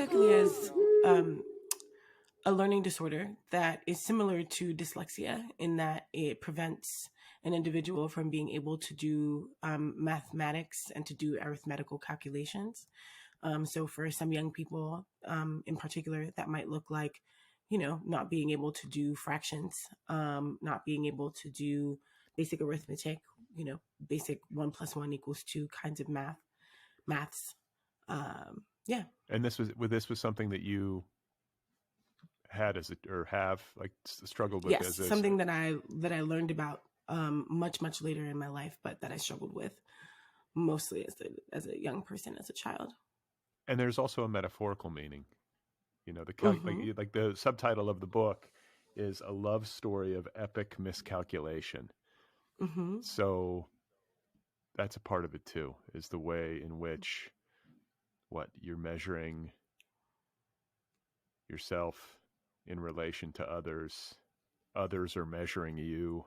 dyscalculia is a learning disorder that is similar to dyslexia in that it prevents an individual from being able to do mathematics and to do arithmetical calculations. So for some young people in particular, that might look like, not being able to do fractions, not being able to do basic arithmetic, basic 1 + 1 = 2 kinds of maths. Yeah. And this was something that you had struggled with Yes, something that I learned about much later in my life, but that I struggled with mostly as a young person, as a child. And there's also a metaphorical meaning. Like the subtitle of the book is A Love Story of Epic Miscalculation. Mm-hmm. So that's a part of it too, is the way in which you're measuring yourself in relation to others are measuring you,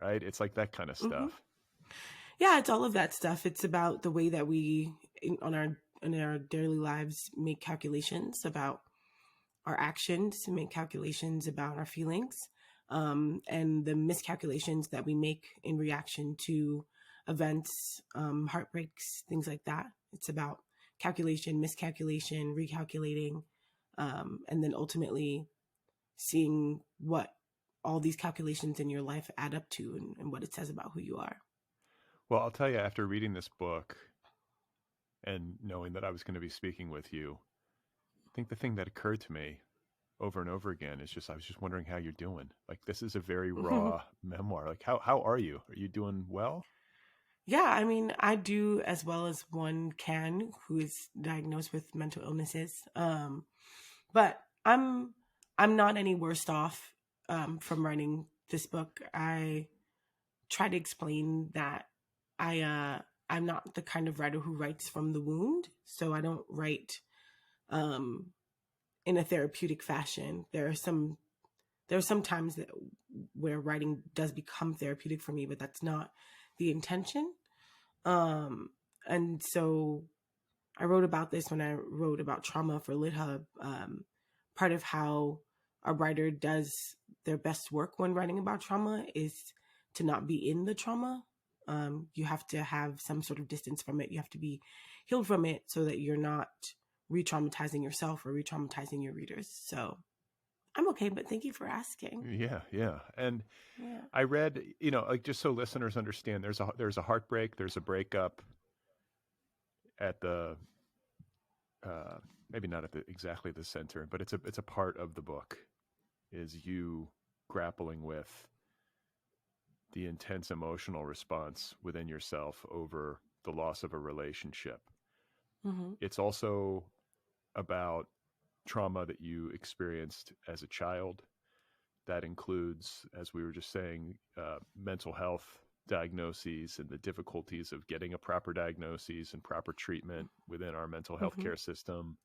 right? It's like that kind of stuff. Mm-hmm. Yeah, it's all of that stuff. It's about the way that we in our daily lives make calculations about our actions, make calculations about our feelings, and the miscalculations that we make in reaction to events, heartbreaks, things like that. It's about calculation, miscalculation, recalculating, and then ultimately seeing what all these calculations in your life add up to and what it says about who you are. Well, I'll tell you, after reading this book and knowing that I was going to be speaking with you, I think the thing that occurred to me over and over again is I was just wondering how you're doing. Like, this is a very raw memoir. Like, how are you? Are you doing well? Yeah, I mean, I do as well as one can who is diagnosed with mental illnesses. But I'm not any worse off from writing this book. I try to explain that I'm not the kind of writer who writes from the wound, so I don't write in a therapeutic fashion. There are some times where writing does become therapeutic for me, but that's not the intention. And so I wrote about this when I wrote about trauma for LitHub. Part of how a writer does their best work when writing about trauma is to not be in the trauma. You have to have some sort of distance from it. You have to be healed from it so that you're not re-traumatizing yourself or re-traumatizing your readers. So I'm okay, but thank you for asking. Yeah. And I read, like, just so listeners understand, there's a heartbreak, there's a breakup at the maybe not at exactly the center, but it's a part of the book, is you grappling with the intense emotional response within yourself over the loss of a relationship. Mm-hmm. It's also about trauma that you experienced as a child. That includes, as we were just saying, mental health diagnoses and the difficulties of getting a proper diagnosis and proper treatment within our mental health care system.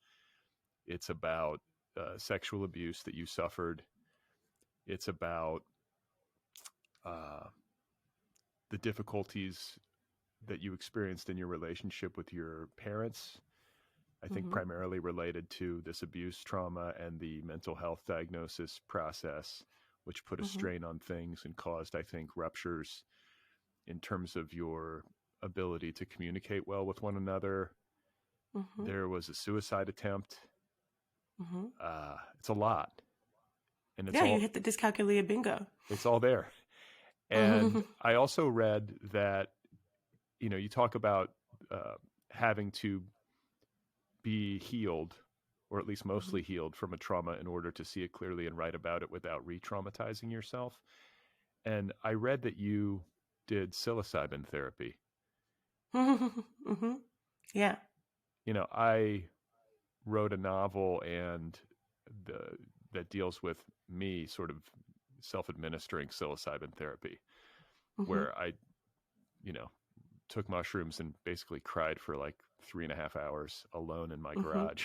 It's about sexual abuse that you suffered. It's about the difficulties that you experienced in your relationship with your parents. I think primarily related to this abuse trauma and the mental health diagnosis process, which put a strain on things and caused, I think, ruptures in terms of your ability to communicate well with one another. There was a suicide attempt. It's a lot. And it's you hit the dyscalculia bingo. It's all there. And I also read that, you talk about having to be healed, or at least mostly healed from a trauma in order to see it clearly and write about it without re-traumatizing yourself. And I read that you did psilocybin therapy. Yeah. I wrote a novel that deals with me sort of self-administering psilocybin therapy, where I, took mushrooms and basically cried for like 3.5 hours alone in my garage.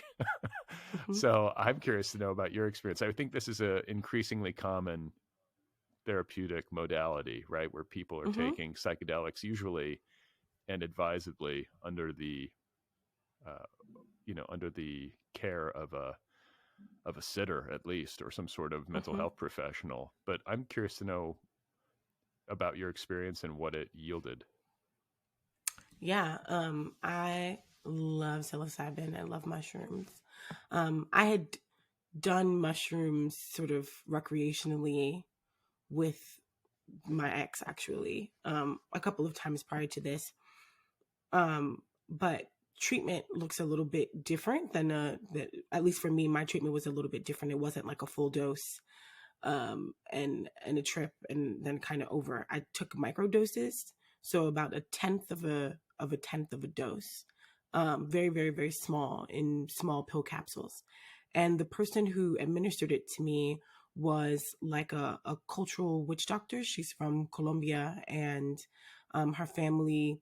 So I'm curious to know about your experience. I think this is a increasingly common therapeutic modality, right? Where people are taking psychedelics usually and advisedly under the under the care of a sitter at least, or some sort of mental health professional. But I'm curious to know about your experience and what it yielded. Yeah, I love psilocybin. I love mushrooms. I had done mushrooms sort of recreationally with my ex, actually, a couple of times prior to this. But treatment looks a little bit different than at least for me, my treatment was a little bit different. It wasn't like a full dose and a trip and then kind of over. I took micro doses, so about a tenth of a dose, very, very, very small, in small pill capsules. And the person who administered it to me was like a cultural witch doctor. She's from Colombia, and her family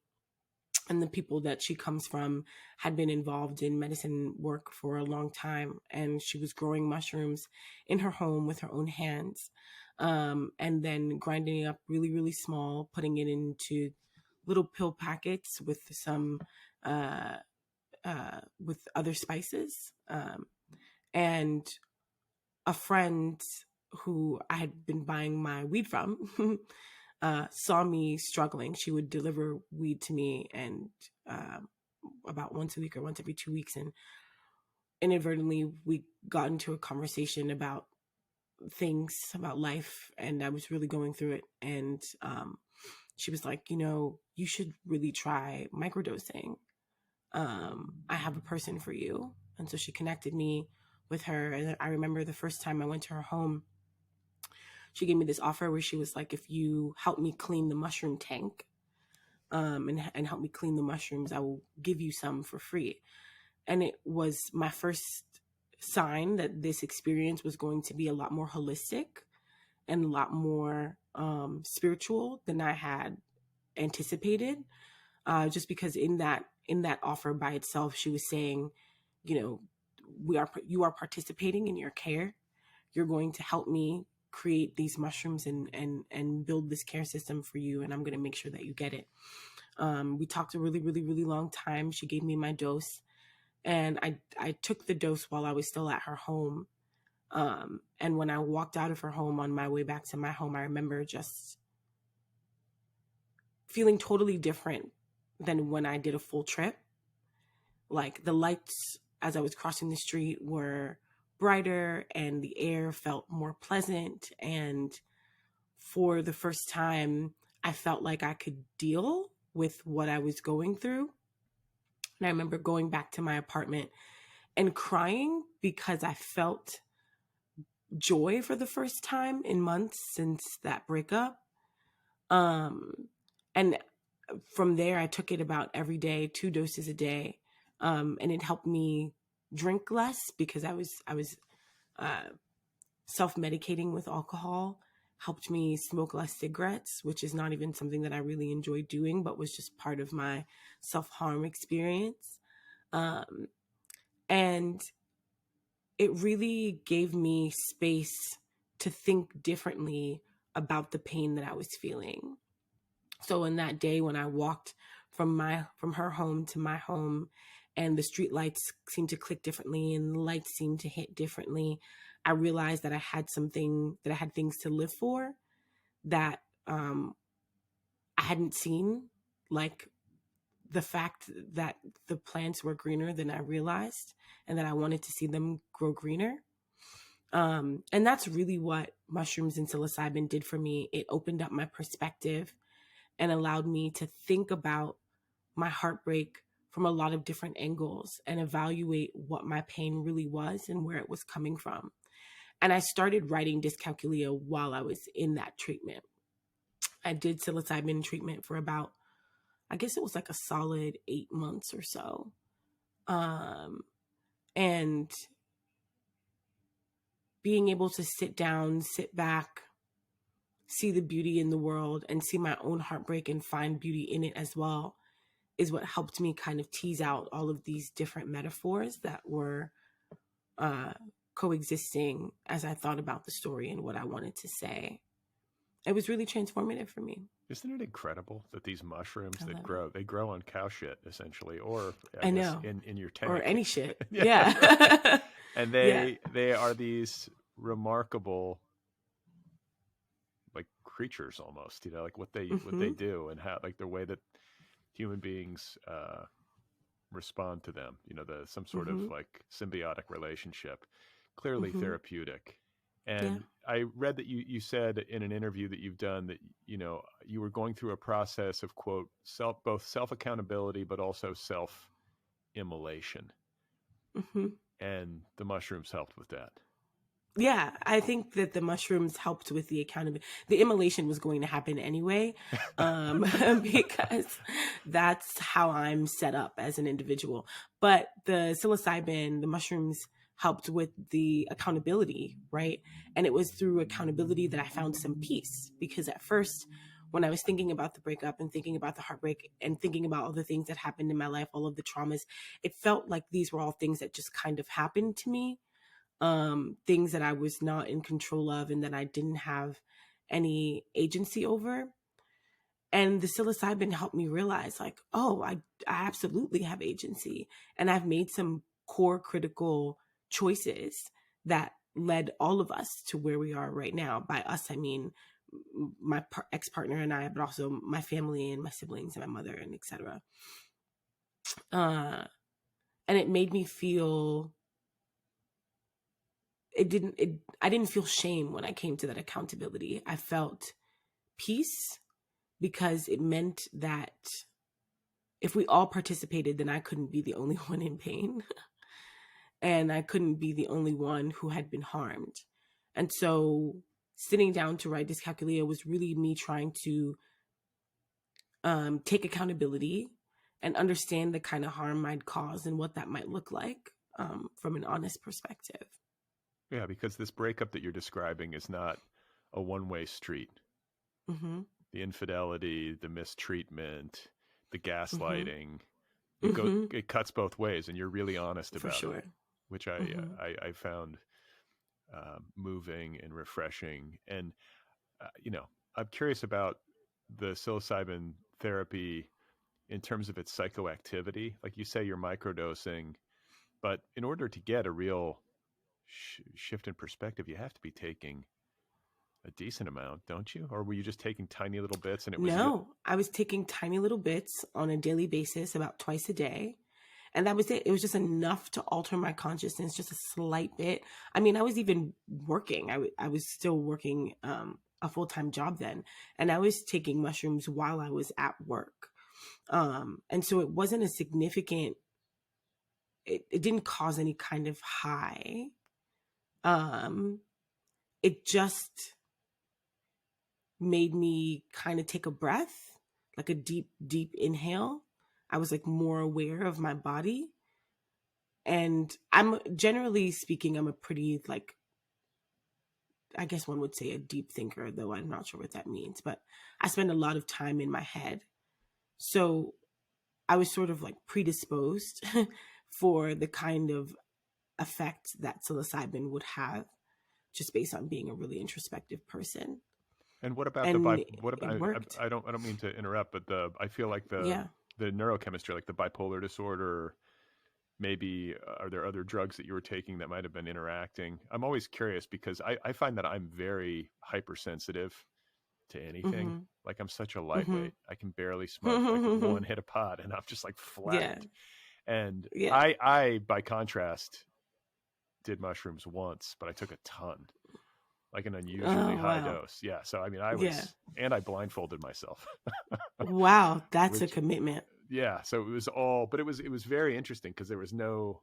and the people that she comes from had been involved in medicine work for a long time. And she was growing mushrooms in her home with her own hands, and then grinding it up really, really small, putting it into little pill packets with some with other spices. And a friend who I had been buying my weed from saw me struggling. She would deliver weed to me, and about once a week or once every 2 weeks. And inadvertently, we got into a conversation about things, about life, and I was really going through it. And she was like, you should really try microdosing. I have a person for you. And so she connected me with her. And I remember the first time I went to her home, she gave me this offer where she was like, if you help me clean the mushroom tank, and help me clean the mushrooms, I will give you some for free. And it was my first sign that this experience was going to be a lot more holistic and a lot more spiritual than I had anticipated. Just because in that offer by itself, she was saying, you are participating in your care. You're going to help me create these mushrooms and build this care system for you, and I'm going to make sure that you get it. We talked a really, really, really long time. She gave me my dose, and I took the dose while I was still at her home. And when I walked out of her home on my way back to my home, I remember just feeling totally different than when I did a full trip. Like the lights as I was crossing the street were brighter, and the air felt more pleasant. And for the first time, I felt like I could deal with what I was going through. And I remember going back to my apartment and crying because I felt joy for the first time in months since that breakup. And from there, I took it about every day, 2 doses a day. And it helped me drink less because I was self-medicating with alcohol, helped me smoke less cigarettes, which is not even something that I really enjoyed doing, but was just part of my self-harm experience. And it really gave me space to think differently about the pain that I was feeling. So in that day when I walked from her home to my home, and the street lights seemed to click differently and the lights seemed to hit differently, I realized that I had things to live for that I hadn't seen, like the fact that the plants were greener than I realized, and that I wanted to see them grow greener. And that's really what mushrooms and psilocybin did for me. It opened up my perspective and allowed me to think about my heartbreak from a lot of different angles and evaluate what my pain really was and where it was coming from. And I started writing Dyscalculia while I was in that treatment. I did psilocybin treatment for about, I guess it was like a solid 8 months or so. And being able to sit down, sit back, see the beauty in the world, and see my own heartbreak and find beauty in it as well is what helped me kind of tease out all of these different metaphors that were coexisting as I thought about the story and what I wanted to say. It was really transformative for me. Isn't it incredible that these mushrooms I that love grow, they grow on cow shit essentially, or it. I guess know. in your Or tank. any shit. Yeah. Yeah. And Yeah. they are these remarkable like creatures almost, like what they Mm-hmm. do and how like the way that human beings respond to them, the some sort of Mm-hmm. like symbiotic relationship, clearly Mm-hmm. therapeutic. Yeah. And I read that you said in an interview that you've done that you were going through a process of quote both self accountability but also self immolation, Mm-hmm. and the mushrooms helped with that. Yeah, I think that the mushrooms helped with the accountability. The immolation was going to happen anyway, because that's how I'm set up as an individual. But the psilocybin, the mushrooms helped with the accountability, right? And it was through accountability that I found some peace. Because at first, when I was thinking about the breakup and thinking about the heartbreak and thinking about all the things that happened in my life, all of the traumas, it felt like these were all things that just kind of happened to me, things that I was not in control of and that I didn't have any agency over. And the psilocybin helped me realize, like, oh, I absolutely have agency. And I've made some core critical choices that led all of us to where we are right now. By us, I mean my ex-partner and I, but also my family and my siblings and my mother and etc. And it made me feel I didn't feel shame when I came to that accountability. I felt peace because it meant that if we all participated, then I couldn't be the only one in pain and I couldn't be the only one who had been harmed. And so sitting down to write Dyscalculia was really me trying to take accountability and understand the kind of harm I'd caused and what that might look like, from an honest perspective. Yeah, because this breakup that you're describing is not a one-way street. Mm-hmm. The infidelity, the mistreatment, the Mm-hmm. gaslighting, Mm-hmm. it cuts both ways, and you're really honest For about it, sure. which Mm-hmm. I found moving and refreshing. And I'm curious about the psilocybin therapy in terms of its psychoactivity. Like you say, you're microdosing, but in order to get a real shift in perspective, you have to be taking a decent amount, don't you? Or were you just taking tiny little bits and it was No, I was taking tiny little bits on a daily basis, about twice a day. And that was it. It was just enough to alter my consciousness, just a slight bit. I mean, I was even working. I was still working a full-time job then. And I was taking mushrooms while I was at work. And so it wasn't a significant, it didn't cause any kind of high. It just made me kind of take a breath, like a deep, deep inhale. I was like more aware of my body. And I'm generally speaking, I'm a pretty like, I guess one would say a deep thinker, though I'm not sure what that means, but I spend a lot of time in my head. So I was sort of like predisposed for the kind of effect that psilocybin would have just based on being a really introspective person. And what about And what it about worked. I don't mean to interrupt, but I feel like Yeah. the neurochemistry, like the bipolar disorder, maybe are there other drugs that you were taking that might have been interacting? I'm always curious because I find that I'm very hypersensitive to anything. Mm-hmm. Like I'm such a Mm-hmm. lightweight. I can barely smoke like one hit of pot and I'm just like Yeah. flattened. And Yeah. I by contrast did mushrooms once, but I took a ton, like an unusually Oh, high wow. dose. Yeah. So, I mean, Yeah. and I blindfolded myself, Wow. That's a which, commitment. yeah. So it was all, but it was very interesting because there was no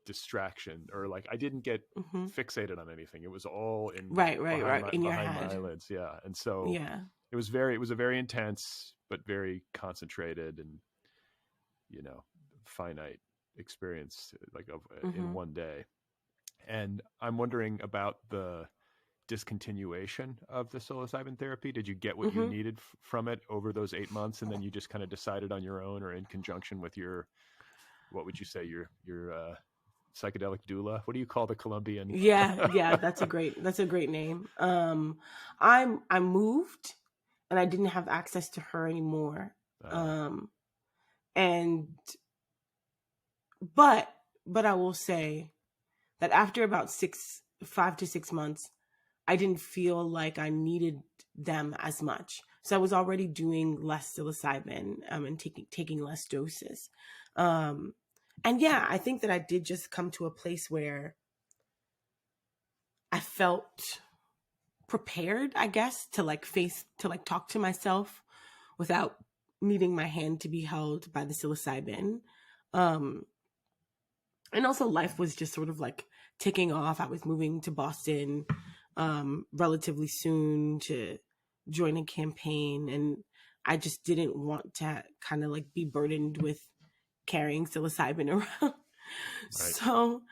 distraction or like I didn't get Mm-hmm. fixated on anything. It was all in Right, right, right. In your behind my head. eyelids. Yeah. And so Yeah. it was a very intense, but very concentrated and, finite experience like in Mm-hmm. one day. And I'm wondering about the discontinuation of the psilocybin therapy. Did you get what you Mm-hmm. needed from it over those 8 months, and then you just kind of decided on your own, or in conjunction with your, what would you say, your psychedelic doula? What do you call the Colombian? Yeah, yeah, that's a great name. I moved and I didn't have access to her anymore. And but I will say that after about 5 to 6 months, I didn't feel like I needed them as much. So I was already doing less psilocybin and taking less doses. And yeah, I think that I did just come to a place where I felt prepared, I guess, to talk to myself without needing my hand to be held by the psilocybin. And also life was just sort of like taking off. I was moving to Boston relatively soon to join a campaign, and I just didn't want to kind of like be burdened with carrying psilocybin around. Right. So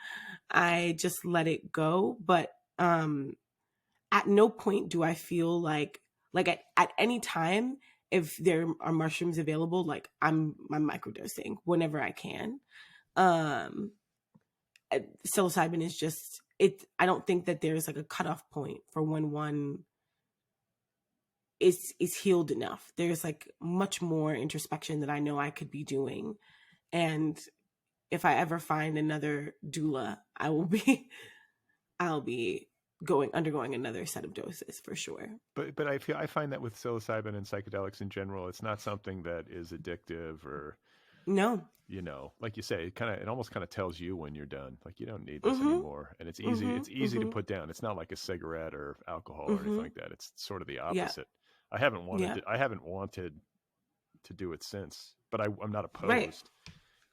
I just let it go. But at no point do I feel like at any time, if there are mushrooms available, like I'm microdosing whenever I can. Psilocybin is just it. I don't think that there's like a cutoff point for when one is healed enough. There's like much more introspection that I know I could be doing, and if I ever find another doula, I'll be undergoing another set of doses for sure. But I find that with psilocybin and psychedelics in general, it's not something that is addictive or no. You know, like you say, it almost kind of tells you when you're done. Like you don't need this anymore, and it's easy. It's easy to put down. It's not like a cigarette or alcohol or anything like that. It's sort of the opposite. Yeah. I haven't wanted to do it since, but I'm not opposed. Right.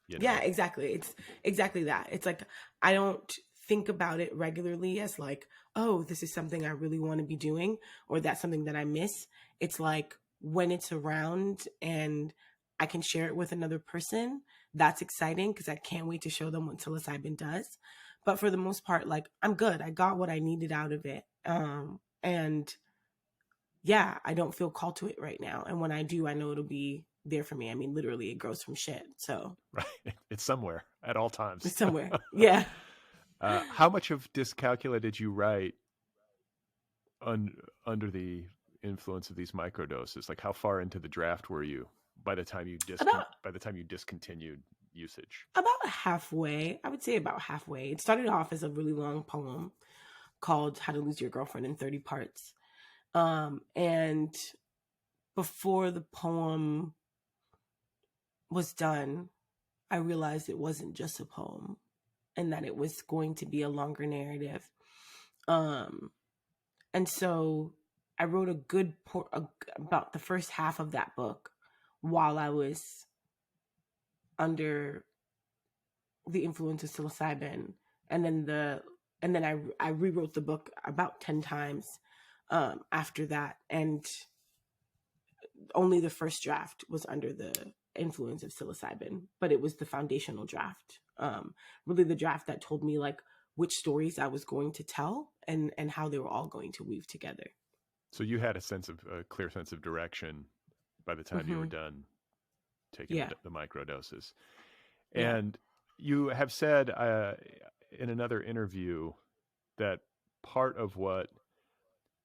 You know? Yeah, exactly. It's exactly that. It's like I don't think about it regularly as like, oh, this is something I really want to be doing, or that's something that I miss. It's like when it's around and I can share it with another person, that's exciting because I can't wait to show them what psilocybin does. But for the most part, like I'm good. I got what I needed out of it. And yeah, I don't feel called to it right now. And when I do, I know it'll be there for me. I mean, literally it grows from shit. So right. It's somewhere at all times. It's somewhere. Yeah. How much of Dyscalculia did you write under the influence of these microdoses? Like how far into the draft were you by the time you discontinued usage? About halfway. I would say about halfway. It started off as a really long poem called How to Lose Your Girlfriend in 30 Parts. And before the poem was done, I realized it wasn't just a poem and that it was going to be a longer narrative. And so I wrote about the first half of that book while I was under the influence of psilocybin, and then I rewrote the book about 10 times after that, and only the first draft was under the influence of psilocybin, but it was the foundational draft, really the draft that told me like which stories I was going to tell and how they were all going to weave together. So you had a clear sense of direction by the time you were done taking the microdoses. And you have said in another interview that part of what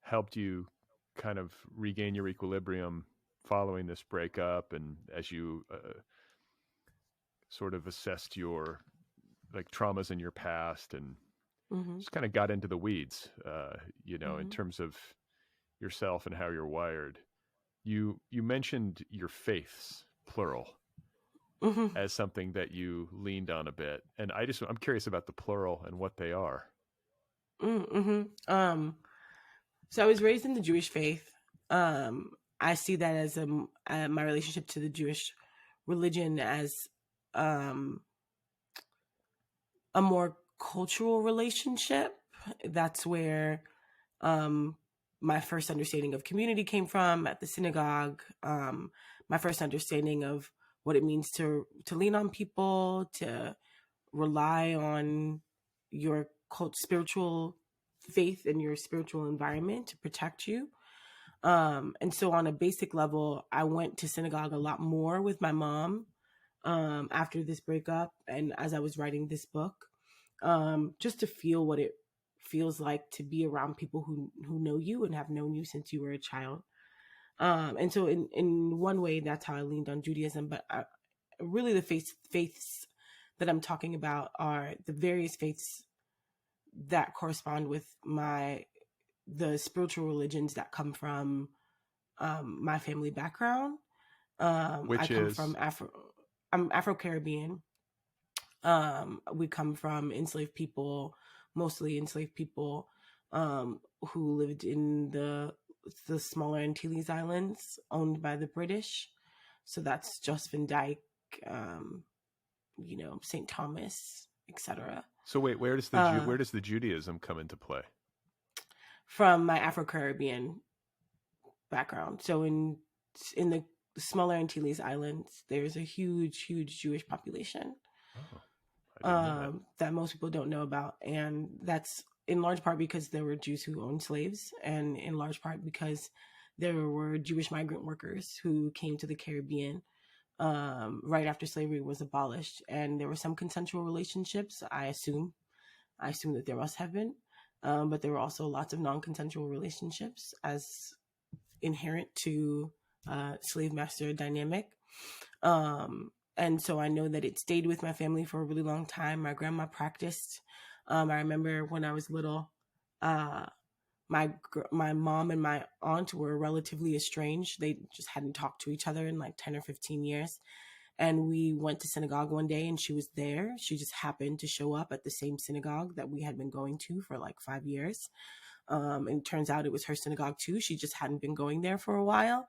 helped you kind of regain your equilibrium following this breakup, and as you sort of assessed your like traumas in your past and just kind of got into the weeds, in terms of yourself and how you're wired. You mentioned your faiths, plural, as something that you leaned on a bit. And I'm curious about the plural and what they are. So I was raised in the Jewish faith. I see that as my relationship to the Jewish religion as a more cultural relationship. That's where my first understanding of community came from at the synagogue. My first understanding of what it means to lean on people, to rely on your spiritual faith and your spiritual environment to protect you. And so on a basic level, I went to synagogue a lot more with my mom after this breakup and as I was writing this book, just to feel what it feels like to be around people who know you and have known you since you were a child. And so in one way, that's how I leaned on Judaism. But really the faiths that I'm talking about are the various faiths that correspond with the spiritual religions that come from my family background. I come from I'm Afro-Caribbean. We come from enslaved people, mostly enslaved people, who lived in the smaller Antilles Islands, owned by the British. So that's Josephine Dyke, St. Thomas, etc. So wait, where does the Judaism come into play? From my Afro-Caribbean background. So in the smaller Antilles Islands, there's a huge Jewish population. That most people don't know about. And that's in large part because there were Jews who owned slaves, and in large part because there were Jewish migrant workers who came to the Caribbean right after slavery was abolished. And there were some consensual relationships, I assume that there must have been. But there were also lots of non-consensual relationships as inherent to slave master dynamic. And so I know that it stayed with my family for a really long time. My grandma practiced. I remember when I was little, my mom and my aunt were relatively estranged. They just hadn't talked to each other in like 10 or 15 years. And we went to synagogue one day and she was there. She just happened to show up at the same synagogue that we had been going to for like 5 years. And it turns out it was her synagogue too. She just hadn't been going there for a while.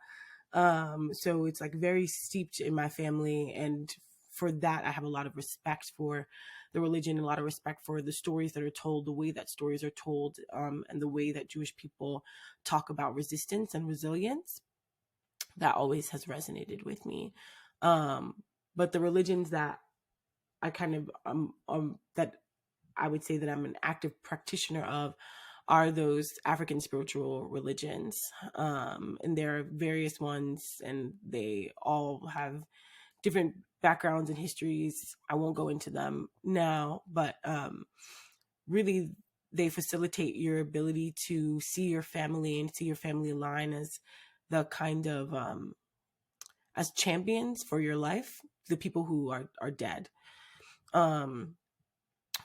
So it's like very steeped in my family. And for that, I have a lot of respect for the religion, a lot of respect for the stories that are told, the way that stories are told, and the way that Jewish people talk about resistance and resilience. That always has resonated with me. But the religions that I kind of, that I would say that I'm an active practitioner of are those African spiritual religions. And there are various ones, and they all have different backgrounds and histories. I won't go into them now, but really they facilitate your ability to see your family and see your family line as the kind of, as champions for your life, the people who are dead.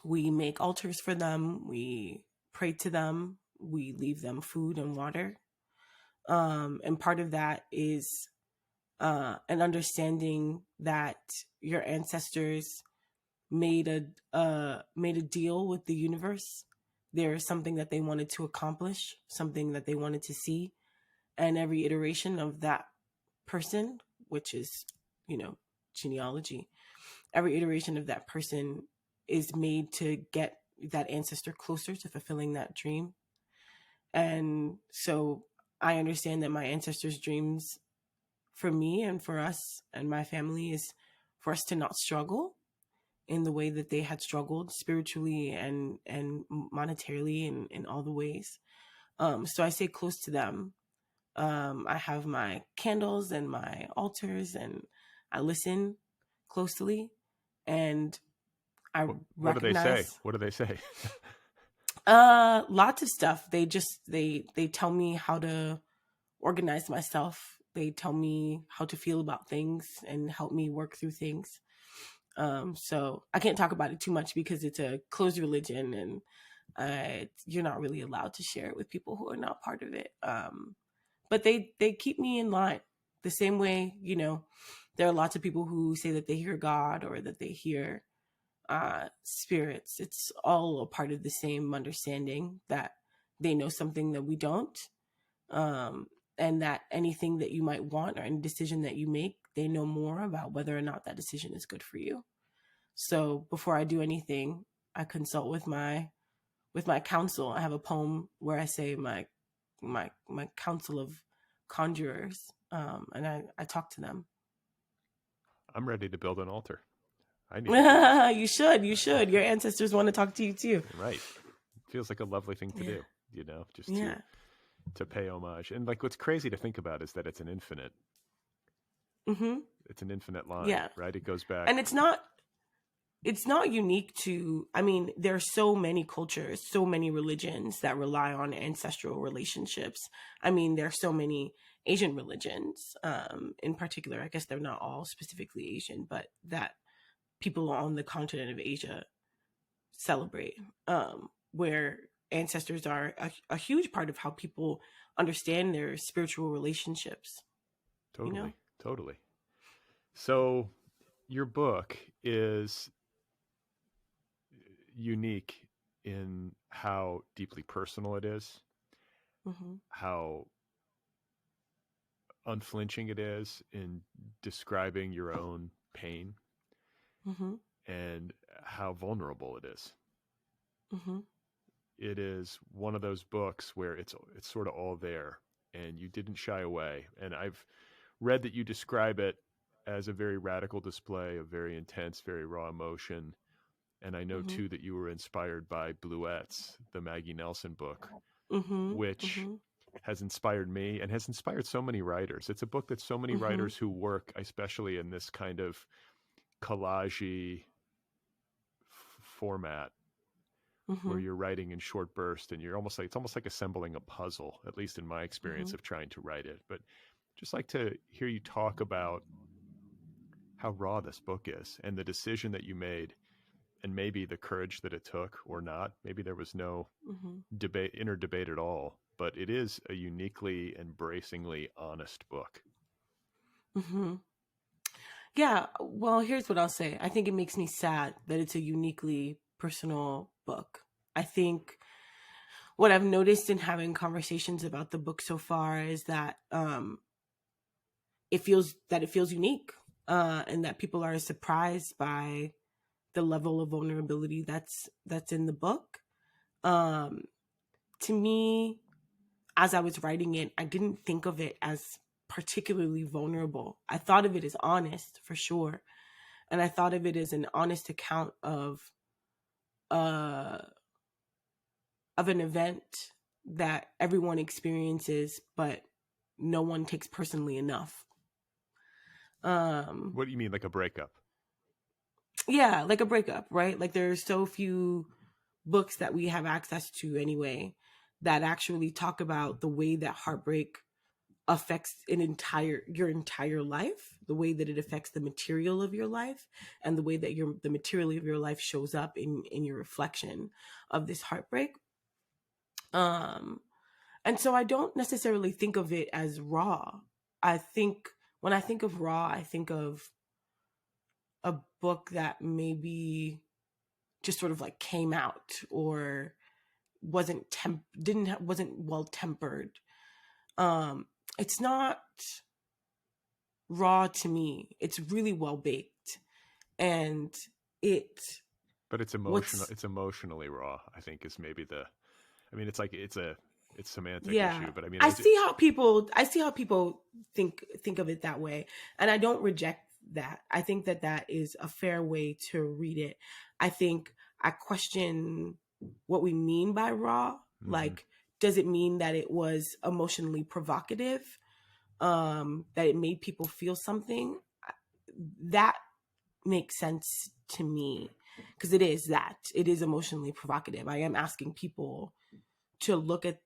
We make altars for them. We pray to them. We leave them food and water. And part of that is an understanding that your ancestors made a deal with the universe. There's something that they wanted to accomplish, something that they wanted to see. And every iteration of that person, which is, genealogy, every iteration of that person is made to get that ancestor closer to fulfilling that dream. And so I understand that my ancestors' dreams for me and for us and my family is for us to not struggle in the way that they had struggled spiritually and monetarily and in all the ways. So I stay close to them. I have my candles and my altars, and I listen closely, and I recognize. What do they say? Lots of stuff. They tell me how to organize myself. They tell me how to feel about things and help me work through things. So I can't talk about it too much because it's a closed religion, and you're not really allowed to share it with people who are not part of it. But they keep me in line the same way, there are lots of people who say that they hear God or that they hear spirits. It's all a part of the same understanding that they know something that we don't. And that anything that you might want or any decision that you make, they know more about whether or not that decision is good for you. So before I do anything, I consult with my council. I have a poem where I say my council of conjurers, and I talk to them. I'm ready to build an altar. I need You should. Your ancestors want to talk to you too. Right. It feels like a lovely thing to do, just to pay homage. And like what's crazy to think about is that it's an infinite. Mm-hmm. It's an infinite line, right? It goes back. And it's not unique to, there are so many cultures, so many religions that rely on ancestral relationships. There are so many Asian religions, in particular. I guess they're not all specifically Asian, but that people on the continent of Asia celebrate, where ancestors are a huge part of how people understand their spiritual relationships. Totally. Totally. So your book is unique in how deeply personal it is, Mm-hmm. how unflinching it is in describing your own pain, Mm-hmm. and how vulnerable it is. Mm-hmm. It is one of those books where it's sort of all there, and you didn't shy away. And I've read that you describe it as a very radical display of very intense, very raw emotion. And I know Mm-hmm. too that you were inspired by Bluets, the Maggie Nelson book, Mm-hmm. which Mm-hmm. has inspired me and has inspired so many writers. It's a book that so many Mm-hmm. writers who work, especially in this kind of collage format, where Mm-hmm. you're writing in short bursts, and you're almost like, it's almost like assembling a puzzle, at least in my experience Mm-hmm. of trying to write it. But just like to hear you talk about how raw this book is, and the decision that you made, and maybe the courage that it took, or not. Maybe there was no Mm-hmm. inner debate at all, but it is a uniquely, embracingly honest book. Mm-hmm. Yeah, well, here's what I'll say. I think it makes me sad that it's a uniquely personal book. I think what I've noticed in having conversations about the book so far is that it feels unique, and that people are surprised by the level of vulnerability that's in the book. Um, to me, as I was writing it, I didn't think of it as particularly vulnerable. I thought of it as honest, for sure. And I thought of it as an honest account uh of an event that everyone experiences, but no one takes personally enough. What do you mean, like a breakup? Yeah, like a breakup, right? Like there's so few books that we have access to anyway that actually talk about the way that heartbreak affects your entire life, the way that it affects the material of your life, and the way that the material of your life shows up in your reflection of this heartbreak. Um and so I don't necessarily think of it as raw. I think when I think of raw, I think of a book that maybe just sort of like came out, or wasn't well tempered. Um it's not raw to me. It's really well baked. And it But it's emotional. what's It's emotionally raw, I think, is maybe the. I mean, it's like it's semantic yeah. issue, but I mean, I see how people think of it that way, and I don't reject that. I think that that is a fair way to read it. I think I question what we mean by raw. mm-hmm. Like, does it mean that it was emotionally provocative? That it made people feel something? That makes sense to me, because it is emotionally provocative. I am asking people to look at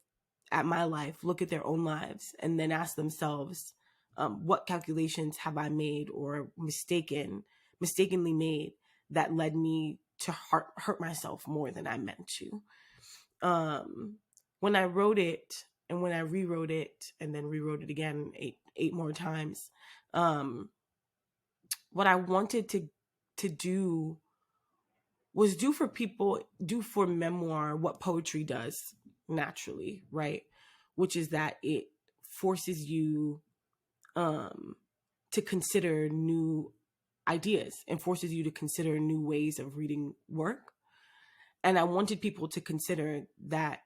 my life, look at their own lives, and then ask themselves, what calculations have I made or mistakenly made that led me to hurt myself more than I meant to. When I wrote it, and when I rewrote it and then rewrote it again eight more times, what I wanted to do was do for memoir what poetry does naturally, right? Which is that it forces you to consider new ideas and forces you to consider new ways of reading work. And I wanted people to consider that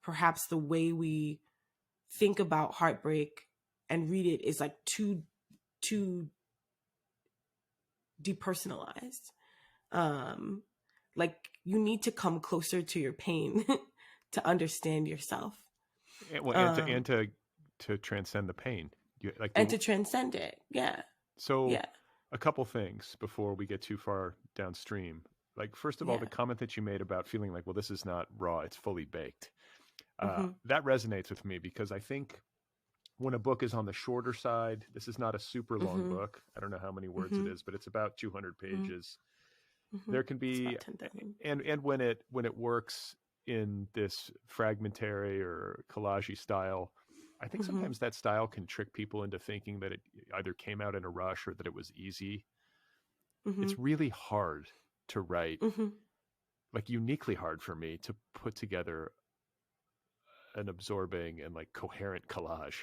perhaps the way we think about heartbreak and read it is like too depersonalized. Um, like you need to come closer to your pain to understand yourself. Well, Um, to transcend the pain, you like and the to transcend it. Yeah. so Yeah. a couple things before we get too far downstream. Like, first of all, Yeah. the comment that you made about feeling like, well, this is not raw; it's fully baked. Mm-hmm. That resonates with me because I think when a book is on the shorter side, this is not a super long book. I don't know how many words it is, but it's about 200 pages. There can be, and when it works in this fragmentary or collagey style, I think sometimes that style can trick people into thinking that it either came out in a rush or that it was easy. It's really hard to write, like uniquely hard for me to put together an absorbing and like coherent collage.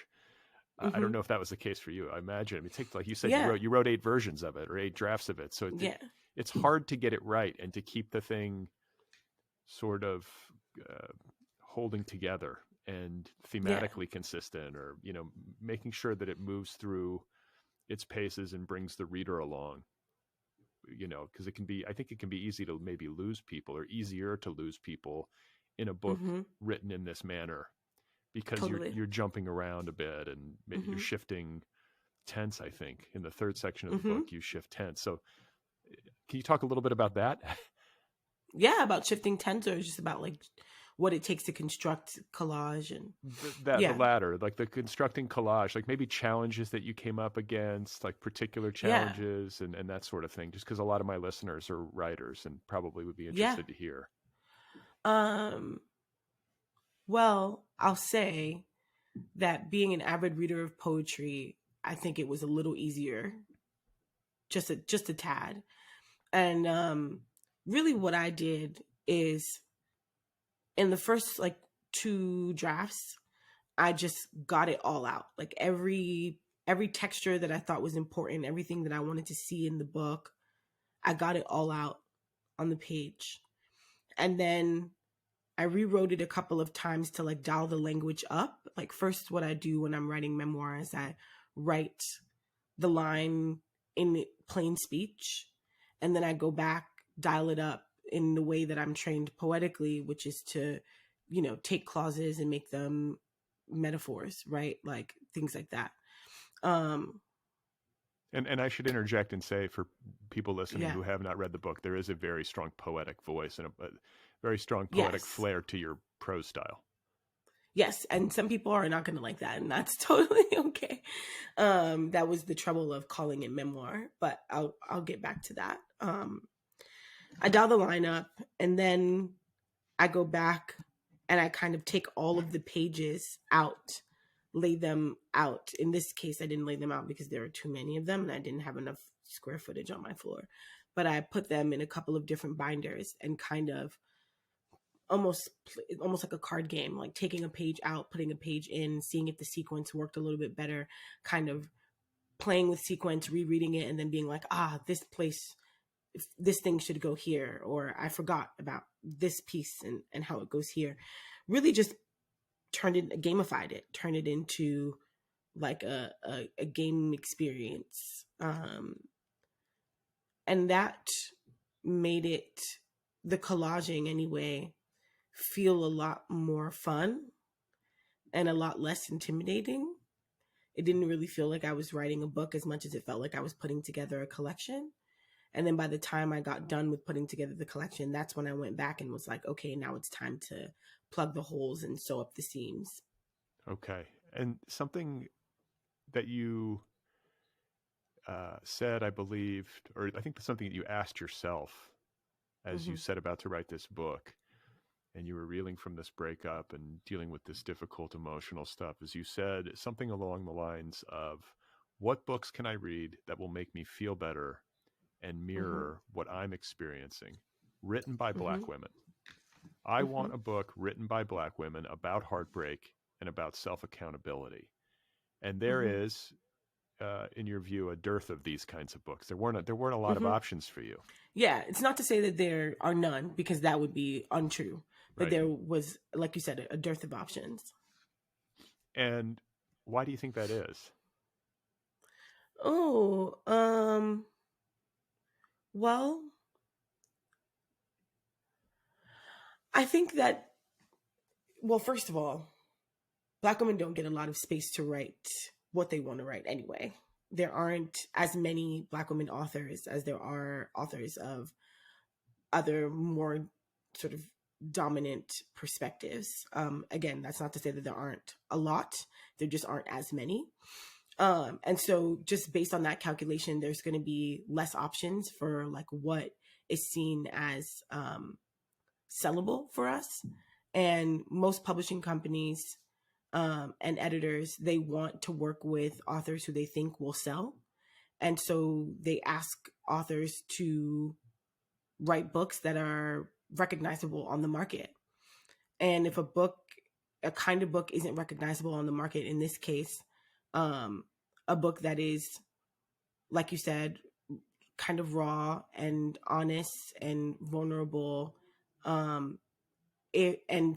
I don't know if that was the case for you. I imagine. I mean, it takes, like you said, you wrote 8 versions of it or 8 drafts of it. So it's hard to get it right and to keep the thing sort of holding together and thematically consistent, or, you know, making sure that it moves through its paces and brings the reader along, you know, because I think it can be easy to maybe lose people, or easier to lose people in a book written in this manner, because you're jumping around a bit and maybe you're shifting tense. I think in the third section of the book, you shift tense. So can you talk a little bit about that? Yeah, about shifting tense, or just about like what it takes to construct collage and the latter, like the constructing collage, like maybe challenges that you came up against, like particular challenges and that sort of thing, just because a lot of my listeners are writers and probably would be interested to hear. Well, I'll say that being an avid reader of poetry, I think it was a little easier, just a tad. And really what I did is, in the first like 2 drafts, I just got it all out. Like every texture that I thought was important, everything that I wanted to see in the book, I got it all out on the page. And then I rewrote it a couple of times to like dial the language up. Like first, what I do when I'm writing memoirs, I write the line in plain speech, and then I go back, dial it up in the way that I'm trained poetically, which is to, you know, take clauses and make them metaphors, right? Like things like that. And I should interject and say, for people listening who have not read the book, there is a very strong poetic voice and a very strong poetic flair to your prose style. Yes, and some people are not going to like that, and that's totally okay. That was the trouble of calling it memoir, but I'll get back to that. I dial the line up, and then I go back and I kind of take all of the pages out, lay them out. In this case, I didn't lay them out because there were too many of them and I didn't have enough square footage on my floor. But I put them in a couple of different binders and kind of almost like a card game, like taking a page out, putting a page in, seeing if the sequence worked a little bit better, kind of playing with sequence, rereading it, and then being like, this place, this thing should go here, or I forgot about this piece and how it goes here. Really just gamified it, turned it into like a game experience. And that made it, the collaging anyway, feel a lot more fun and a lot less intimidating. It didn't really feel like I was writing a book as much as it felt like I was putting together a collection. And then by the time I got done with putting together the collection, that's when I went back and was like, okay, now it's time to plug the holes and sew up the seams. Okay. And something that you said, I believe, or I think something that you asked yourself as you set about to write this book, and you were reeling from this breakup and dealing with this difficult emotional stuff, as you said something along the lines of, what books can I read that will make me feel better and mirror what I'm experiencing, written by Black women? I want a book written by Black women about heartbreak and about self-accountability. And there is, in your view, a dearth of these kinds of books. There weren't a lot of options for you. Yeah, it's not to say that there are none, because that would be untrue. But there was, like you said, a dearth of options. And why do you think that is? Well, I think that, well, first of all, Black women don't get a lot of space to write what they want to write anyway. There aren't as many Black women authors as there are authors of other more sort of dominant perspectives. Again, that's not to say that there aren't a lot, there just aren't as many. And so just based on that calculation, there's going to be less options for like what is seen as sellable for us. And most publishing companies and editors, they want to work with authors who they think will sell. And so they ask authors to write books that are recognizable on the market. And if a kind of book isn't recognizable on the market, in this case, a book that is, like you said, kind of raw and honest and vulnerable, and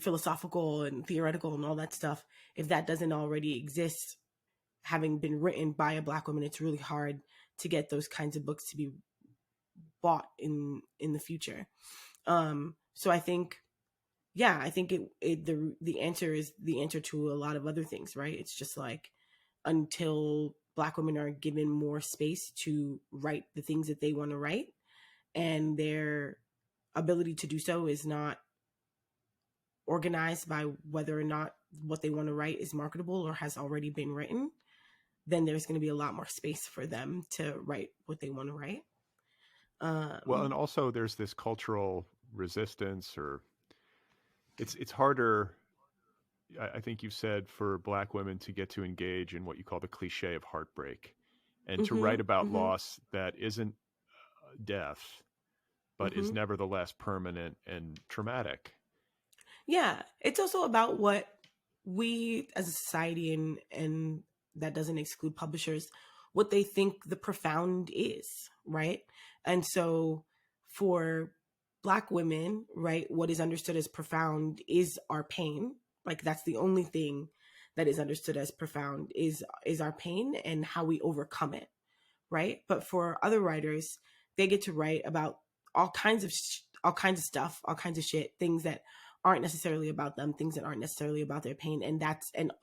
philosophical and theoretical and all that stuff, if that doesn't already exist, having been written by a Black woman, it's really hard to get those kinds of books to be bought in the future. So I think, the answer is the answer to a lot of other things, right? It's just like, until Black women are given more space to write the things that they want to write, and their ability to do so is not organized by whether or not what they want to write is marketable or has already been written, then there's going to be a lot more space for them to write what they want to write. Well, and also there's this cultural resistance, or it's harder, I think you've said, for Black women to get to engage in what you call the cliche of heartbreak, and to write about loss that isn't death, but is nevertheless permanent and traumatic. Yeah, it's also about what we as a society, and that doesn't exclude publishers, what they think the profound is, right? And so for Black women, right, what is understood as profound is our pain. Like, that's the only thing that is understood as profound is our pain and how we overcome it, right? But for other writers, they get to write about all kinds of stuff, all kinds of shit, things that aren't necessarily about them, things that aren't necessarily about their pain, and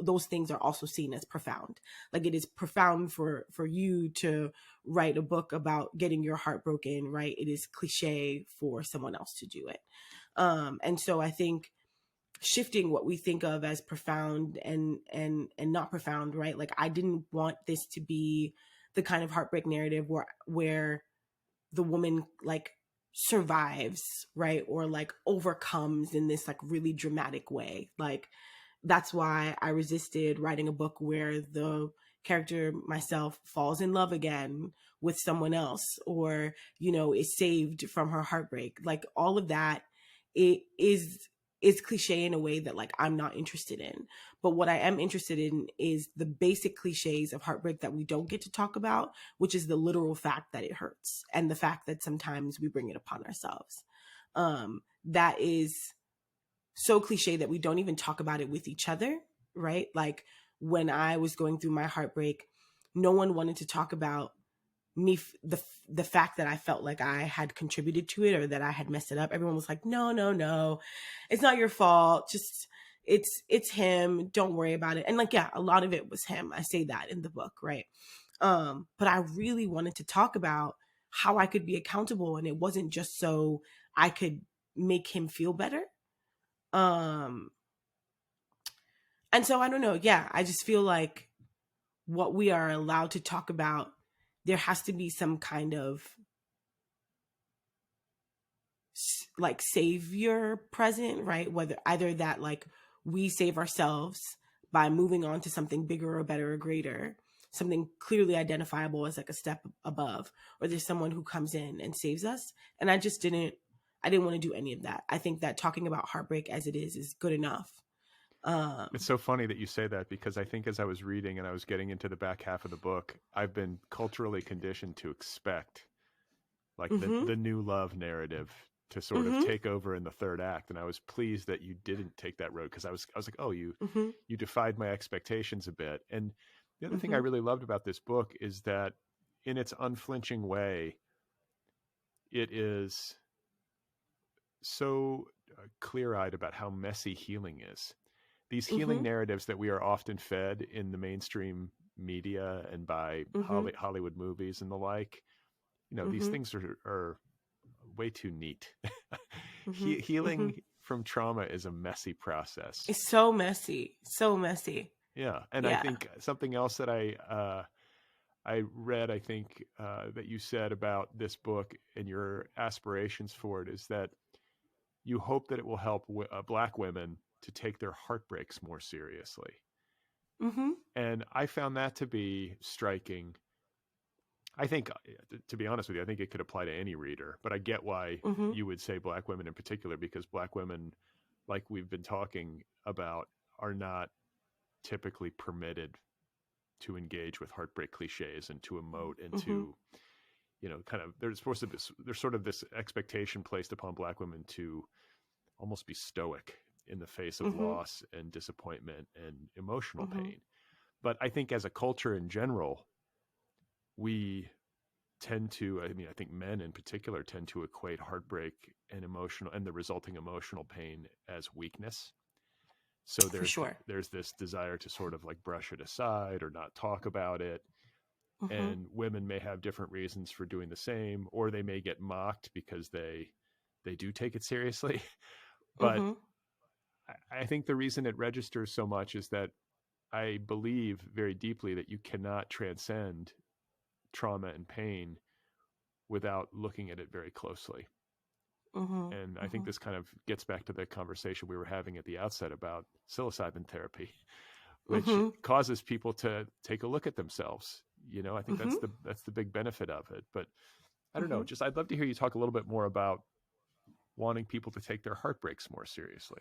those things are also seen as profound. Like, it is profound for you to write a book about getting your heart broken, right? It is cliche for someone else to do it. And so I think shifting what we think of as profound and not profound, right? Like, I didn't want this to be the kind of heartbreak narrative where the woman like survives, right? Or like overcomes in this like really dramatic way. Like, that's why I resisted writing a book where the character myself falls in love again with someone else, or, is saved from her heartbreak. Like, all of that, it is cliche in a way that like I'm not interested in. But what I am interested in is the basic cliches of heartbreak that we don't get to talk about, which is the literal fact that it hurts, and the fact that sometimes we bring it upon ourselves. That is so cliche that we don't even talk about it with each other, right? Like, when I was going through my heartbreak, no one wanted to talk about me, the fact that I felt like I had contributed to it or that I had messed it up. Everyone was like, no, it's not your fault. Just, it's him. Don't worry about it. And like, yeah, a lot of it was him. I say that in the book, right? But I really wanted to talk about how I could be accountable, and it wasn't just so I could make him feel better. And so I don't know. Yeah, I just feel like what we are allowed to talk about, there has to be some kind of like savior present, right? Whether either that like we save ourselves by moving on to something bigger or better or greater, something clearly identifiable as like a step above, or there's someone who comes in and saves us. And I didn't want to do any of that. I think that talking about heartbreak as it is good enough. It's so funny that you say that, because I think as I was reading and I was getting into the back half of the book, I've been culturally conditioned to expect like the new love narrative to sort of take over in the third act. And I was pleased that you didn't take that road, because I was like, oh, you defied my expectations a bit. And the other thing I really loved about this book is that in its unflinching way, it is so clear-eyed about how messy healing is. These healing narratives that we are often fed in the mainstream media and by Hollywood movies and the like, these things are way too neat. Healing from trauma is a messy process. It's so messy, so messy. Yeah. And I think something else that I read, I think that you said about this book and your aspirations for it is that you hope that it will help Black women to take their heartbreaks more seriously. Mm-hmm. And I found that to be striking. I think, to be honest with you, I think it could apply to any reader, but I get why Mm-hmm. you would say Black women in particular, because Black women, like we've been talking about, are not typically permitted to engage with heartbreak cliches and to emote and Mm-hmm. to, you know, kind of, there's sort of this expectation placed upon Black women to almost be stoic in the face of Mm-hmm. loss and disappointment and emotional Mm-hmm. pain. But I think as a culture in general, we tend to, I mean, I think men in particular tend to equate heartbreak and the resulting emotional pain as weakness. So there's this desire to sort of like brush it aside or not talk about it. Mm-hmm. And women may have different reasons for doing the same, or they may get mocked because they do take it seriously. But Mm-hmm. I think the reason it registers so much is that I believe very deeply that you cannot transcend trauma and pain without looking at it very closely. Mm-hmm. And I think this kind of gets back to the conversation we were having at the outset about psilocybin therapy, which Mm-hmm. causes people to take a look at themselves. You know, I think Mm-hmm. that's the big benefit of it. But I don't Mm-hmm. know, just I'd love to hear you talk a little bit more about wanting people to take their heartbreaks more seriously.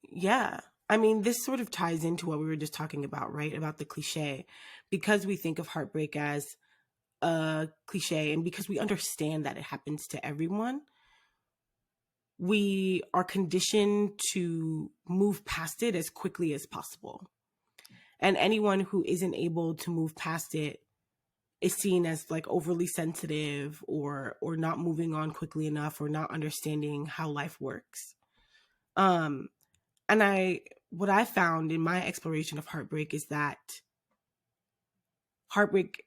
Yeah. I mean, this sort of ties into what we were just talking about, right? About the cliche. Because we think of heartbreak as a cliche and because we understand that it happens to everyone, we are conditioned to move past it as quickly as possible. And anyone who isn't able to move past it is seen as like overly sensitive or not moving on quickly enough or not understanding how life works. And what I found in my exploration of heartbreak is that heartbreak,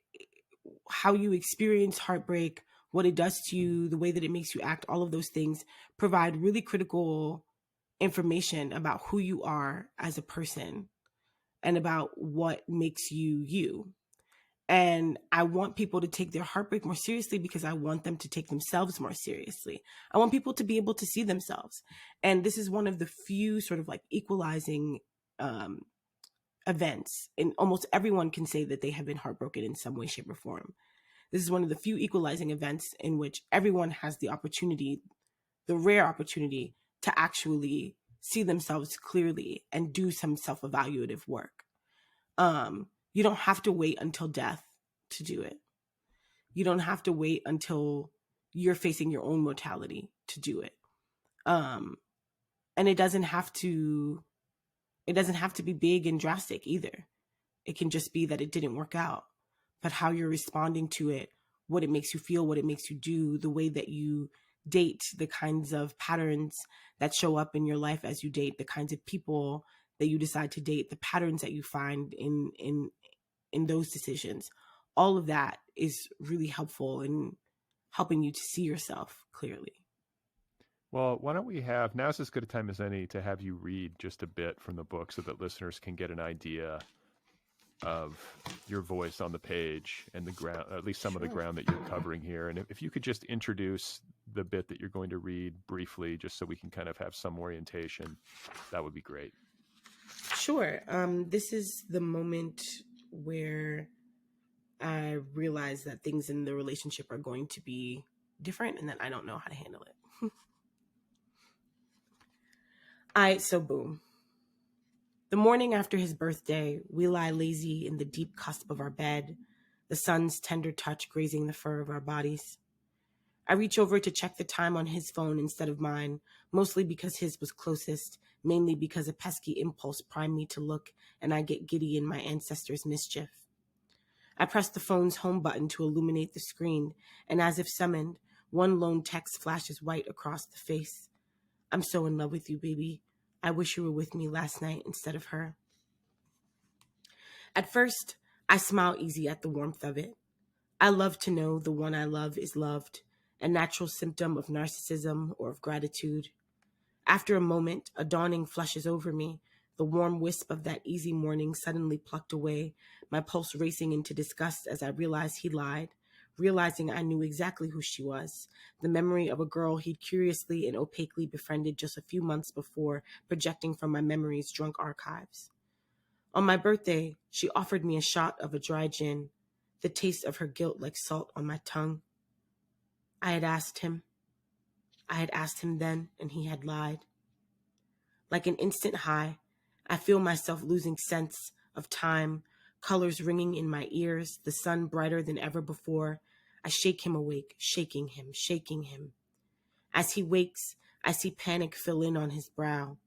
how you experience heartbreak, what it does to you, the way that it makes you act, all of those things provide really critical information about who you are as a person and about what makes you you. And I want people to take their heartbreak more seriously because I want them to take themselves more seriously. I want people to be able to see themselves. And this is one of the few sort of like equalizing events. And almost everyone can say that they have been heartbroken in some way, shape, or form. This is one of the few equalizing events in which everyone has the opportunity, the rare opportunity, to actually see themselves clearly and do some self-evaluative work. You don't have to wait until death to do it. You don't have to wait until you're facing your own mortality to do it. And it doesn't have to be big and drastic either. It can just be that it didn't work out. But how you're responding to it, what it makes you feel, what it makes you do, the way that you date, the kinds of patterns that show up in your life as you date, the kinds of people that you decide to date, the patterns that you find in those decisions, all of that is really helpful in helping you to see yourself clearly. Well, why don't we have, now's as good a time as any to have you read just a bit from the book so that listeners can get an idea of your voice on the page and the ground, at least some of the ground that you're covering here. And if you could just introduce the bit that you're going to read briefly, just so we can kind of have some orientation, that would be great. Sure. This is the moment where I realize that things in the relationship are going to be different and that I don't know how to handle it. All right, so boom. The morning after his birthday, we lie lazy in the deep cusp of our bed, the sun's tender touch grazing the fur of our bodies. I reach over to check the time on his phone instead of mine, mostly because his was closest, mainly because a pesky impulse primed me to look, and I get giddy in my ancestors' mischief. I press the phone's home button to illuminate the screen, and as if summoned, one lone text flashes white across the face. I'm so in love with you, baby. I wish you were with me last night instead of her. At first, I smile easy at the warmth of it. I love to know the one I love is loved, a natural symptom of narcissism or of gratitude. After a moment, a dawning flushes over me. The warm wisp of that easy morning suddenly plucked away, my pulse racing into disgust as I realized he lied, realizing I knew exactly who she was, the memory of a girl he'd curiously and opaquely befriended just a few months before, projecting from my memory's drunk archives. On my birthday, she offered me a shot of a dry gin, the taste of her guilt like salt on my tongue. I had asked him then, and he had lied. Like an instant high, I feel myself losing sense of time, colors ringing in my ears, the sun brighter than ever before. I shake him awake, shaking him. As he wakes, I see panic fill in on his brow.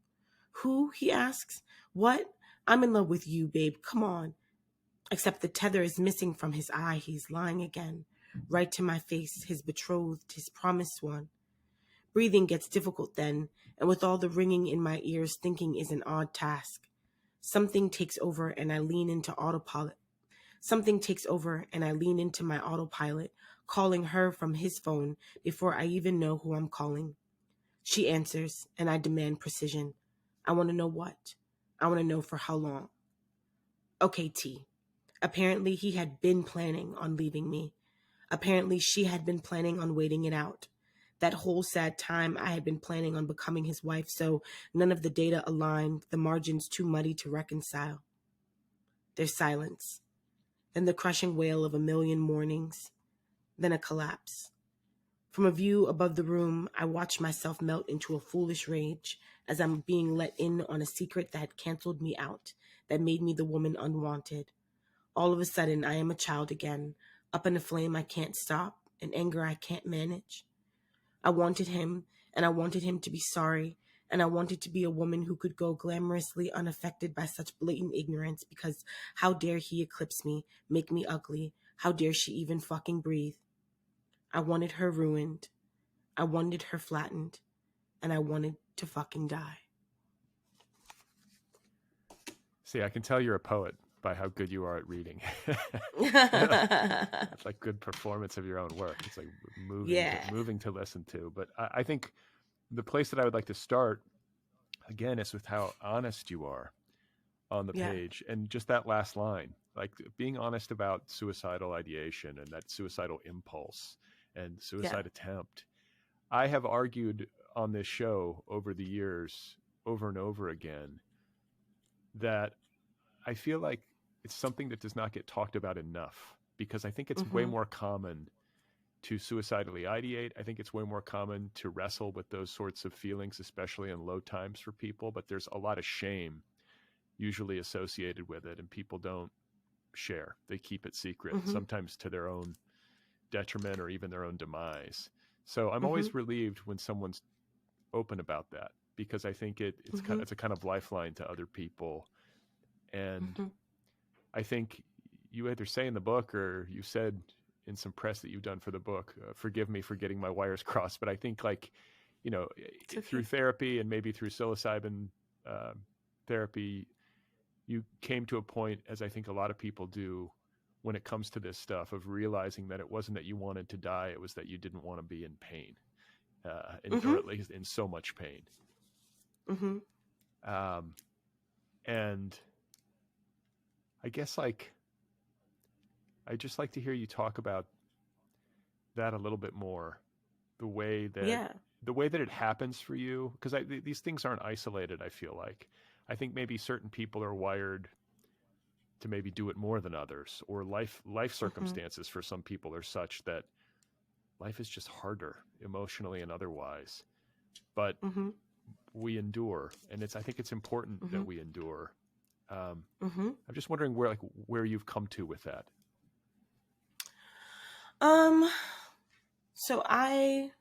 Who? He asks. What? I'm in love with you, babe. Come on. Except the tether is missing from his eye. He's lying again, right to my face, his betrothed, his promised one. Breathing gets difficult then, and with all the ringing in my ears, thinking is an odd task. Something takes over and I lean into autopilot. My autopilot, calling her from his phone before I even know who I'm calling. She answers, and I demand precision. I want to know what? I want to know for how long. Okay, T. Apparently he had been planning on leaving me. Apparently she had been planning on waiting it out. That whole sad time I had been planning on becoming his wife, so none of the data aligned, the margins too muddy to reconcile. There's silence, then the crushing wail of a million mornings, then a collapse. From a view above the room, I watch myself melt into a foolish rage as I'm being let in on a secret that had canceled me out, that made me the woman unwanted. All of a sudden, I am a child again, up in a flame I can't stop, an anger I can't manage. I wanted him, and I wanted him to be sorry, and I wanted to be a woman who could go glamorously unaffected by such blatant ignorance, because how dare he eclipse me, make me ugly? How dare she even fucking breathe? I wanted her ruined. I wanted her flattened, and I wanted to fucking die. See, I can tell you're a poet by how good you are at reading. It's like good performance of your own work. It's like moving to listen to. But I think the place that I would like to start, again, is with how honest you are on the page. And just that last line, like being honest about suicidal ideation and that suicidal impulse and suicide attempt. I have argued on this show over the years, over and over again, that I feel like it's something that does not get talked about enough, because I think it's way more common to suicidally ideate. I think it's way more common to wrestle with those sorts of feelings, especially in low times for people. But there's a lot of shame usually associated with it, and people don't share. They keep it secret, sometimes to their own detriment or even their own demise. So I'm always relieved when someone's open about that, because I think it's a kind of lifeline to other people. And I think you either say in the book, or you said in some press that you've done for the book, forgive me for getting my wires crossed, but I think, like, you know, through therapy and maybe through psilocybin therapy, you came to a point, as I think a lot of people do when it comes to this stuff, of realizing that it wasn't that you wanted to die, it was that you didn't want to be in pain, or at least in so much pain. And I guess, like, I'd just like to hear you talk about that a little bit more, the way that it happens for you, because these things aren't isolated. I feel like, I think maybe certain people are wired to maybe do it more than others, or life circumstances for some people are such that life is just harder emotionally and otherwise. But we endure, and I think it's important that we endure. I'm just wondering where you've come to with that. So I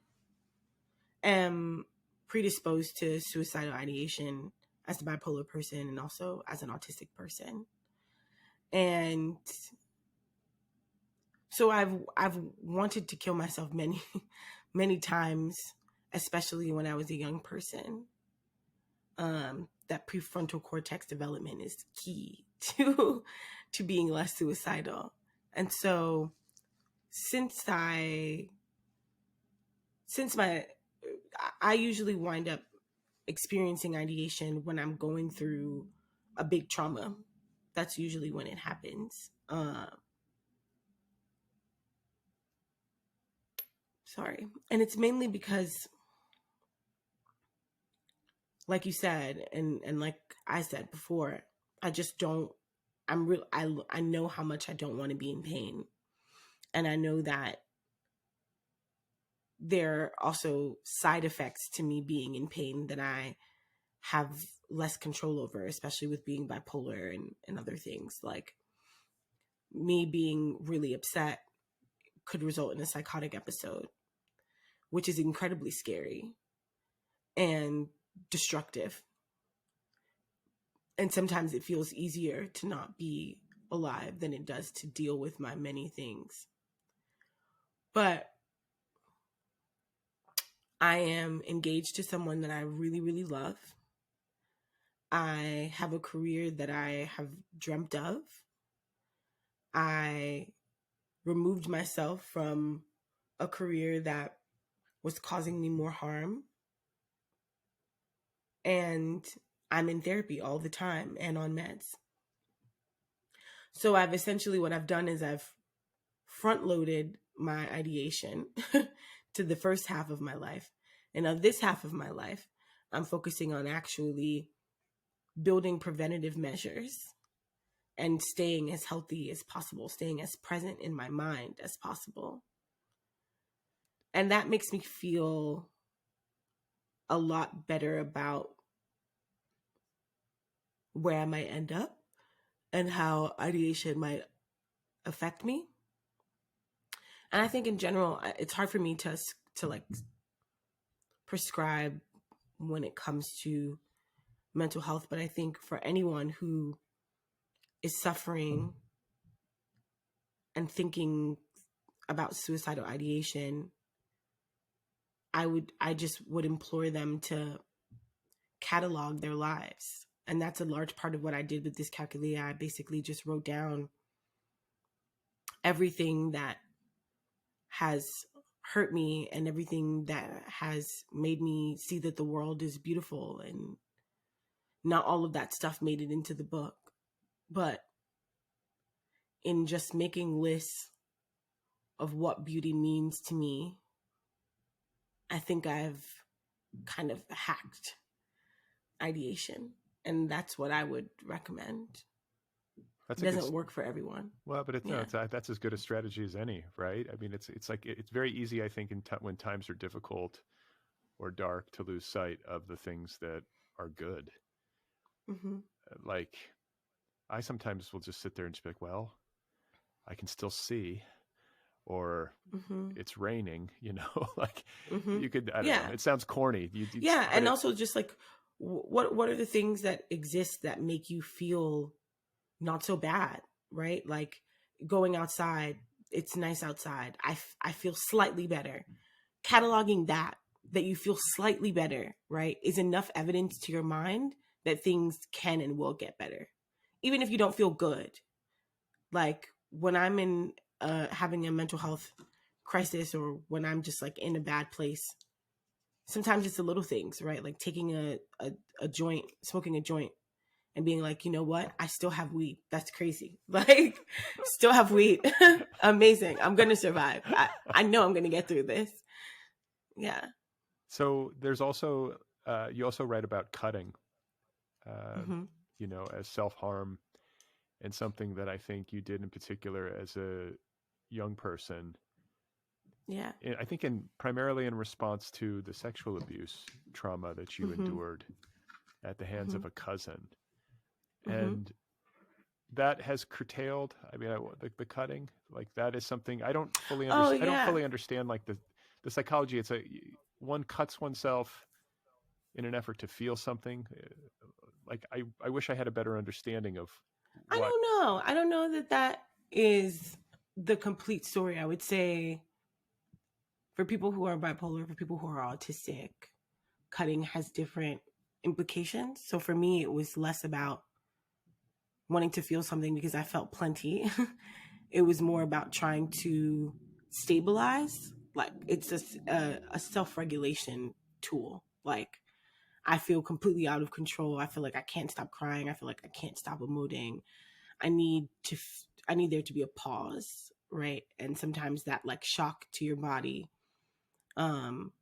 am predisposed to suicidal ideation as a bipolar person and also as an autistic person. And so I've wanted to kill myself many times, especially when I was a young person. That prefrontal cortex development is key to being less suicidal. And so I usually wind up experiencing ideation when I'm going through a big trauma. That's usually when it happens. Sorry. And it's mainly because, like you said, and like I said before, I just don't, I know how much I don't want to be in pain. And I know that there are also side effects to me being in pain that I have less control over, especially with being bipolar and other things. Like me being really upset could result in a psychotic episode, which is incredibly scary and destructive. And sometimes it feels easier to not be alive than it does to deal with my many things. But I am engaged to someone that I really, really love. I have a career that I have dreamt of. I removed myself from a career that was causing me more harm. And I'm in therapy all the time and on meds. So I've essentially, what I've done is I've front loaded my ideation to the first half of my life. And of this half of my life, I'm focusing on actually building preventative measures and staying as healthy as possible, staying as present in my mind as possible. And that makes me feel a lot better about where I might end up and how ideation might affect me. And I think in general, it's hard for me to like prescribe when it comes to mental health. But I think for anyone who is suffering and thinking about suicidal ideation, I just would implore them to catalog their lives. And that's a large part of what I did with this calculator. I basically just wrote down everything that has hurt me and everything that has made me see that the world is beautiful. And not all of that stuff made it into the book, but in just making lists of what beauty means to me, I think I've kind of hacked ideation. And that's what I would recommend. It doesn't work for everyone. Well, but that's as good a strategy as any, right? I mean, it's like, it's very easy, I think, when times are difficult or dark, to lose sight of the things that are good. Mm-hmm. Like, I sometimes will just sit there and just be like, well, I can still see, or it's raining, like you could, I don't know, it sounds corny. And also just like, what are the things that exist that make you feel not so bad, right? Like going outside, it's nice outside. I feel slightly better. Cataloging that you feel slightly better, right, is enough evidence to your mind that things can and will get better. Even if you don't feel good. Like when I'm in having a mental health crisis, or when I'm just like in a bad place, sometimes it's the little things, right? Like taking a joint, smoking a joint, and being like, you know what? I still have weed. That's crazy. Like, still have weed. Amazing. I'm going to survive. I know I'm going to get through this. Yeah. So there's also, you also write about cutting, as self-harm, and something that I think you did in particular as a young person. Yeah. I think primarily in response to the sexual abuse trauma that you endured at the hands of a cousin. And that has curtailed, I mean, the cutting, like that is something I don't fully understand. I don't fully understand like the psychology. It's one cuts oneself in an effort to feel something. Like I wish I had a better understanding of what... I don't know that is the complete story. I would say for people who are bipolar, for people who are autistic, cutting has different implications. So for me, it was less about wanting to feel something because I felt plenty. It was more about trying to stabilize. Like it's a self-regulation tool. Like I feel completely out of control. I feel like I can't stop crying. I feel like I can't stop emoting. I need there to be a pause, right? And sometimes that like shock to your body um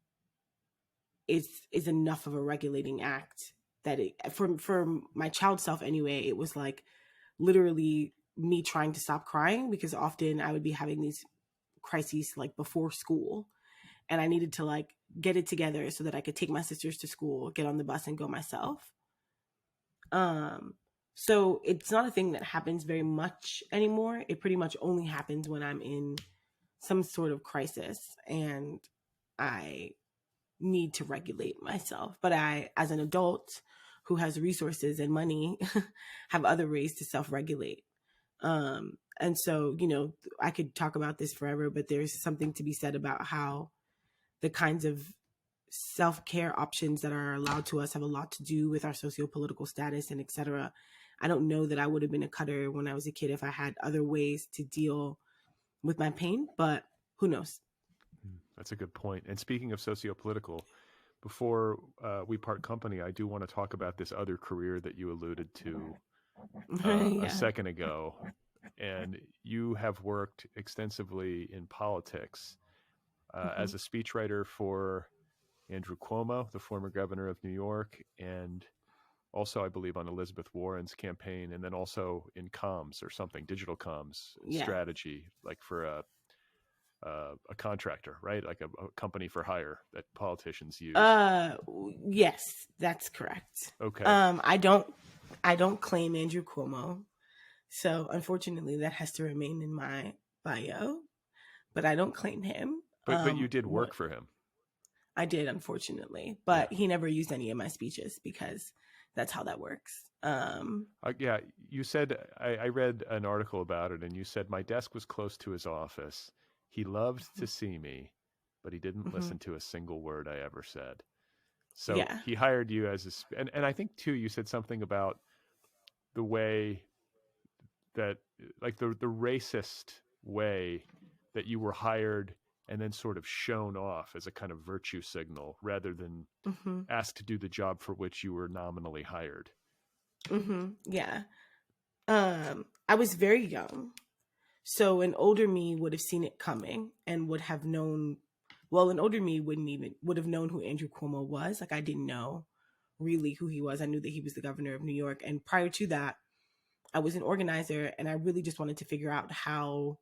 is enough of a regulating act that it for my child self anyway, it was like literally me trying to stop crying, because often I would be having these crises like before school, and I needed to like get it together so that I could take my sisters to school, get on the bus and go myself. So it's not a thing that happens very much anymore. It pretty much only happens when I'm in some sort of crisis and I need to regulate myself. But I, as an adult who has resources and money, have other ways to self-regulate. And so, you know, I could talk about this forever, but there's something to be said about how the kinds of self-care options that are allowed to us have a lot to do with our socio-political status and etc. I don't know that I would have been a cutter when I was a kid if I had other ways to deal with my pain, but who knows? That's a good point. And speaking of socio-political, before we part company, I do want to talk about this other career that you alluded to Yeah. a second ago. And you have worked extensively in politics as a speechwriter for Andrew Cuomo, the former governor of New York, and also, I believe, on Elizabeth Warren's campaign, and then also in comms or something, digital comms strategy, like for a contractor, right? Like a company for hire that politicians use. Yes, that's correct. Okay. I don't claim Andrew Cuomo, so unfortunately that has to remain in my bio, but I don't claim him. But you did work for him. I did, unfortunately, but he never used any of my speeches because that's how that works. Yeah, you said, I read an article about it, and you said, my desk was close to his office. He loved to see me, but he didn't listen to a single word I ever said. So he hired you as and I think too, you said something about the way that, like the racist way that you were hired and then sort of shown off as a kind of virtue signal rather than asked to do the job for which you were nominally hired. Yeah. I was very young. So an older me would have seen it coming and would have known, well, an older me would have known who Andrew Cuomo was. Like I didn't know really who he was. I knew that he was the governor of New York. And prior to that, I was an organizer and I really just wanted to figure out how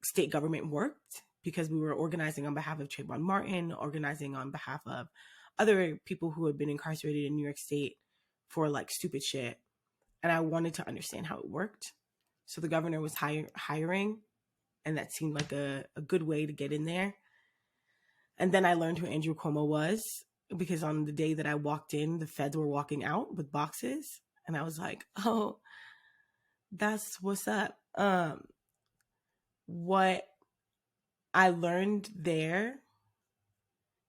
state government worked, because we were organizing on behalf of Trayvon Martin, organizing on behalf of other people who had been incarcerated in New York State for like stupid shit. And I wanted to understand how it worked. So the governor was hiring, and that seemed like a good way to get in there. And then I learned who Andrew Cuomo was, because on the day that I walked in, the feds were walking out with boxes. And I was like, oh, that's what's up. What I learned there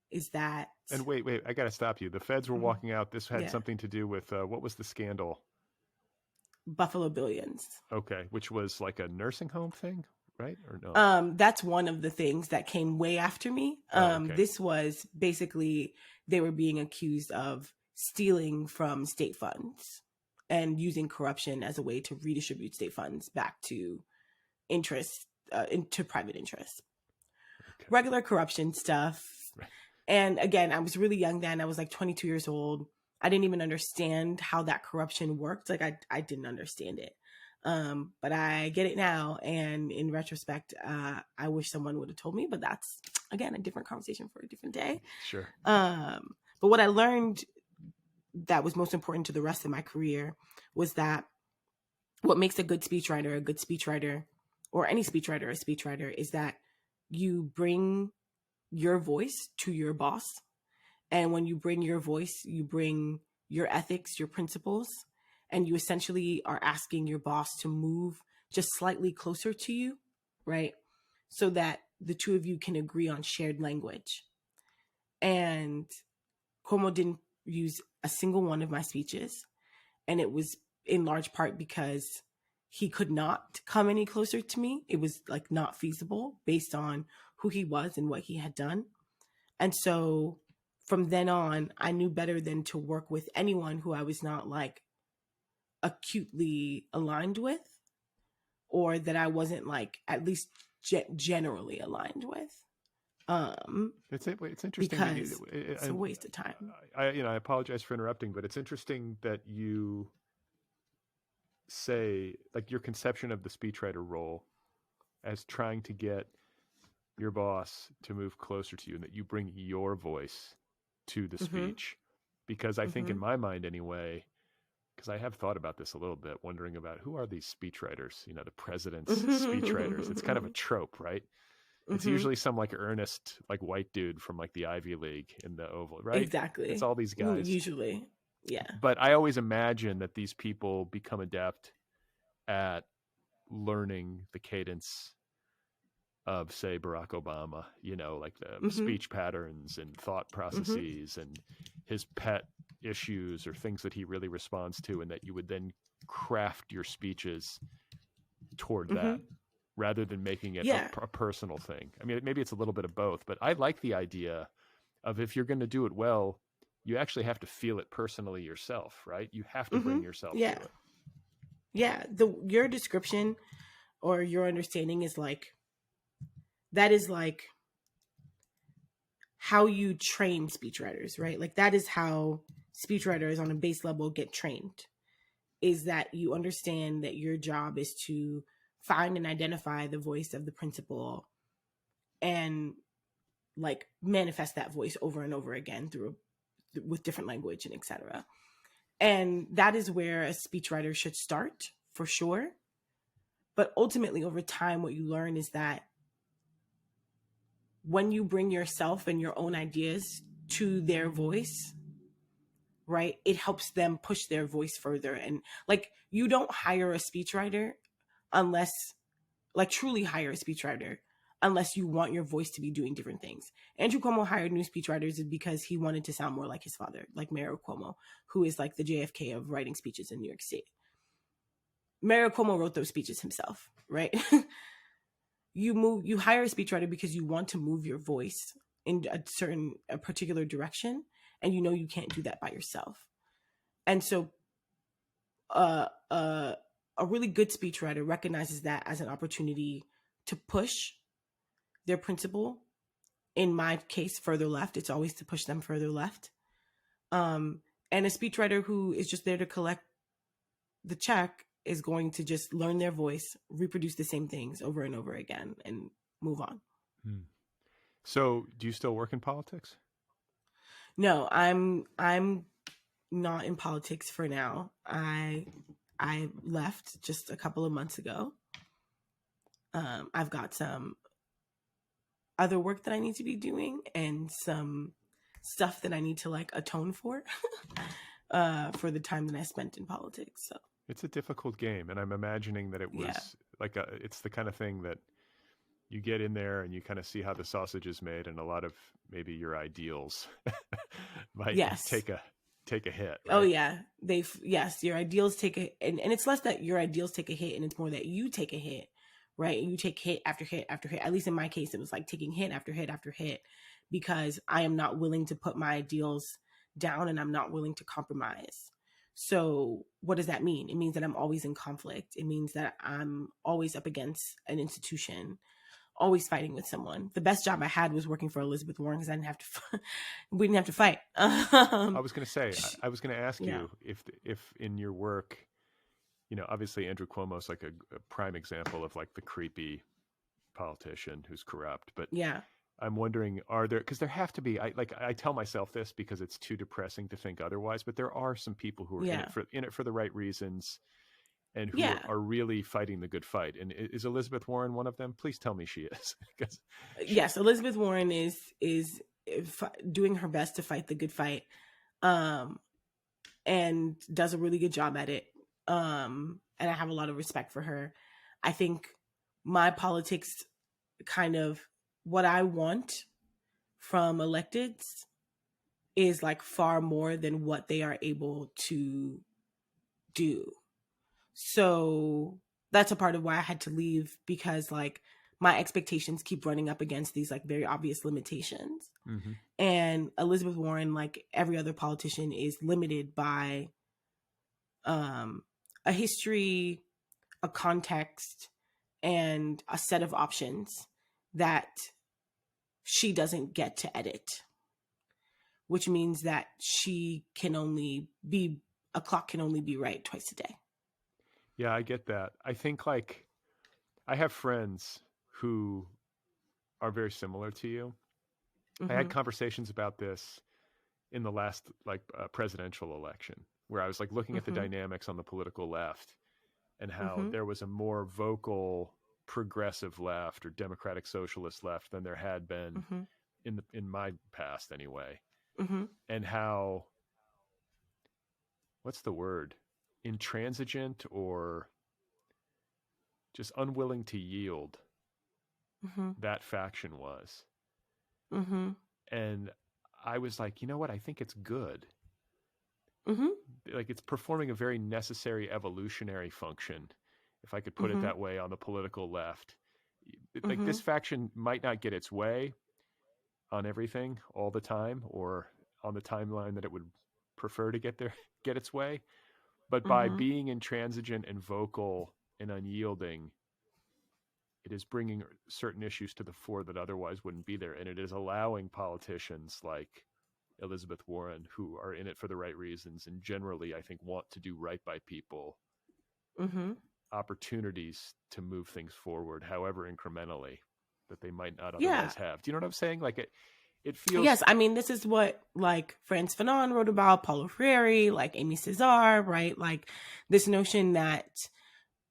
is that... And wait, I got to stop you. The feds were walking out. This had something to do with, what was the scandal? Buffalo Billions. Okay, which was like a nursing home thing, right? Or no? That's one of the things that came way after me. Okay. This was basically, they were being accused of stealing from state funds and using corruption as a way to redistribute state funds back to interest, into private interests. Okay. Regular corruption stuff. Right. And again, I was really young then. I was like 22 years old. I didn't even understand how that corruption worked. Like I didn't understand it. But I get it now. And in retrospect, I wish someone would have told me, but that's, again, a different conversation for a different day. Sure. But what I learned that was most important to the rest of my career was that what makes a good speechwriter, or any speechwriter a speechwriter, is that you bring your voice to your boss. And when you bring your voice, you bring your ethics, your principles, and you essentially are asking your boss to move just slightly closer to you, right? So that the two of you can agree on shared language. And Cuomo didn't use a single one of my speeches. And it was in large part because he could not come any closer to me. It was like not feasible based on who he was and what he had done. And so from then on, I knew better than to work with anyone who I was not like acutely aligned with, or that I wasn't like at least generally aligned with. It's interesting because it's a waste of time. I apologize for interrupting, but it's interesting that you say like your conception of the speechwriter role as trying to get your boss to move closer to you, and that you bring your voice to the speech. Because I think in my mind anyway, because I have thought about this a little bit, wondering about who are these speechwriters, the president's speechwriters. It's kind of a trope, right? It's usually some like earnest, like white dude from like the Ivy League in the Oval, right? Exactly. It's all these guys. Usually, yeah. But I always imagine that these people become adept at learning the cadence of, say, Barack Obama, like the speech patterns and thought processes and his pet issues or things that he really responds to, and that you would then craft your speeches toward that rather than making it a personal thing. I mean, maybe it's a little bit of both, but I like the idea of, if you're going to do it well, you actually have to feel it personally yourself, right? You have to bring yourself to it. Yeah. Your description or your understanding is like, that is like how you train speechwriters, right? Like that is how speechwriters on a base level get trained, is that you understand that your job is to find and identify the voice of the principal and like manifest that voice over and over again with different language and etc. And that is where a speechwriter should start, for sure. But ultimately, over time, what you learn is that when you bring yourself and your own ideas to their voice, right, it helps them push their voice further. And like, you don't hire a speechwriter unless, like, truly hire a speechwriter unless you want your voice to be doing different things. Andrew Cuomo hired new speechwriters because he wanted to sound more like his father, like Mayor Cuomo, who is like the JFK of writing speeches in New York State. Mayor Cuomo wrote those speeches himself, right? You hire a speechwriter because you want to move your voice in a particular direction, and you can't do that by yourself. And so a really good speechwriter recognizes that as an opportunity to push their principal, in my case, further left. It's always to push them further left. And a speechwriter who is just there to collect the check is going to just learn their voice, reproduce the same things over and over again, and move on. So, do you still work in politics? No, I'm not in politics for now. I left just a couple of months ago. I've got some other work that I need to be doing and some stuff that I need to like atone for the time that I spent in politics. So it's a difficult game, and I'm imagining that it was like it's the kind of thing that you get in there and you kind of see how the sausage is made, and a lot of maybe your ideals might take a hit. Right? Oh yeah, your ideals take and it's less that your ideals take a hit, and it's more that you take a hit, right? You take hit after hit after hit. At least in my case, it was like taking hit after hit after hit, because I am not willing to put my ideals down, and I'm not willing to compromise. So what does that mean? It means that I'm always in conflict. It means that I'm always up against an institution, always fighting with someone. The best job I had was working for Elizabeth Warren, because I didn't have to. We didn't have to fight. I was going to say. I was going to ask you if in your work, obviously Andrew Cuomo is like a prime example of like the creepy politician who's corrupt. But I'm wondering, are there, because there have to be, I tell myself this because it's too depressing to think otherwise, but there are some people who are in it for the right reasons, and who are really fighting the good fight. And is Elizabeth Warren one of them? Please tell me she is. Yes, Elizabeth Warren is doing her best to fight the good fight, and does a really good job at it. And I have a lot of respect for her. I think my politics, kind of what I want from electeds, is like far more than what they are able to do. So that's a part of why I had to leave, because like my expectations keep running up against these like very obvious limitations. Mm-hmm. And Elizabeth Warren, like every other politician, is limited by a history, a context, and a set of options that she doesn't get to edit, which means that a clock can only be right twice a day. Yeah, I get that. I think like I have friends who are very similar to you. I had conversations about this in the last presidential election, where I was like looking at the dynamics on the political left and how there was a more vocal progressive left or democratic socialist left than there had been in my past anyway. And how, what's the word? Intransigent or just unwilling to yield that faction was. And I was like, you know what? I think it's good. Like it's performing a very necessary evolutionary function, if I could put it that way, on the political left. Like this faction might not get its way on everything all the time or on the timeline that it would prefer to get its way. But by being intransigent and vocal and unyielding, it is bringing certain issues to the fore that otherwise wouldn't be there. And it is allowing politicians like Elizabeth Warren, who are in it for the right reasons and generally, I think, want to do right by people, opportunities to move things forward, however incrementally, that they might not otherwise have. Do you know what I'm saying? Like it feels... Yes, I mean, this is what like Frantz Fanon wrote about, Paulo Freire, like Amy Cesar, right? Like this notion that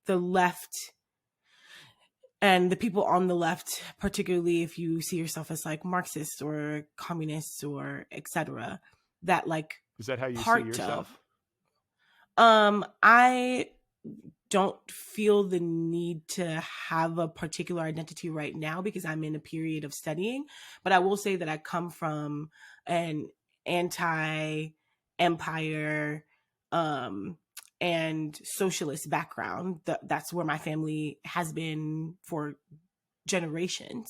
the left and the people on the left, particularly if you see yourself as like Marxist or communist or etc., that like... Is that how you see yourself? I don't feel the need to have a particular identity right now because I'm in a period of studying. But I will say that I come from an anti-empire and socialist background. That's where my family has been for generations.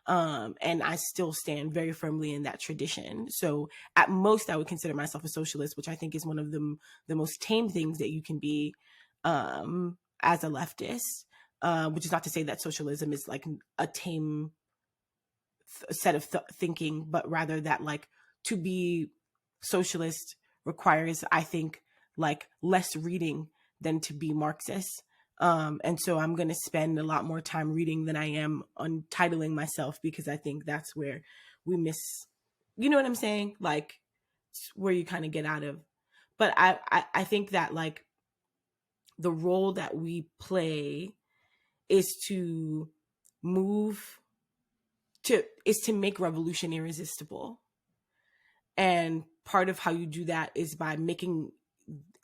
And I still stand very firmly in that tradition. So at most, I would consider myself a socialist, which I think is one of the most tame things that you can be as a leftist, which is not to say that socialism is like a tame set of thinking, but rather that like to be socialist requires, I think, like less reading than to be Marxist. And so I'm going to spend a lot more time reading than I am on titling myself, because I think that's where we miss, you know what I'm saying? Like where you kind of get out of. But I think that like the role that we play is to make revolution irresistible. And part of how you do that is by making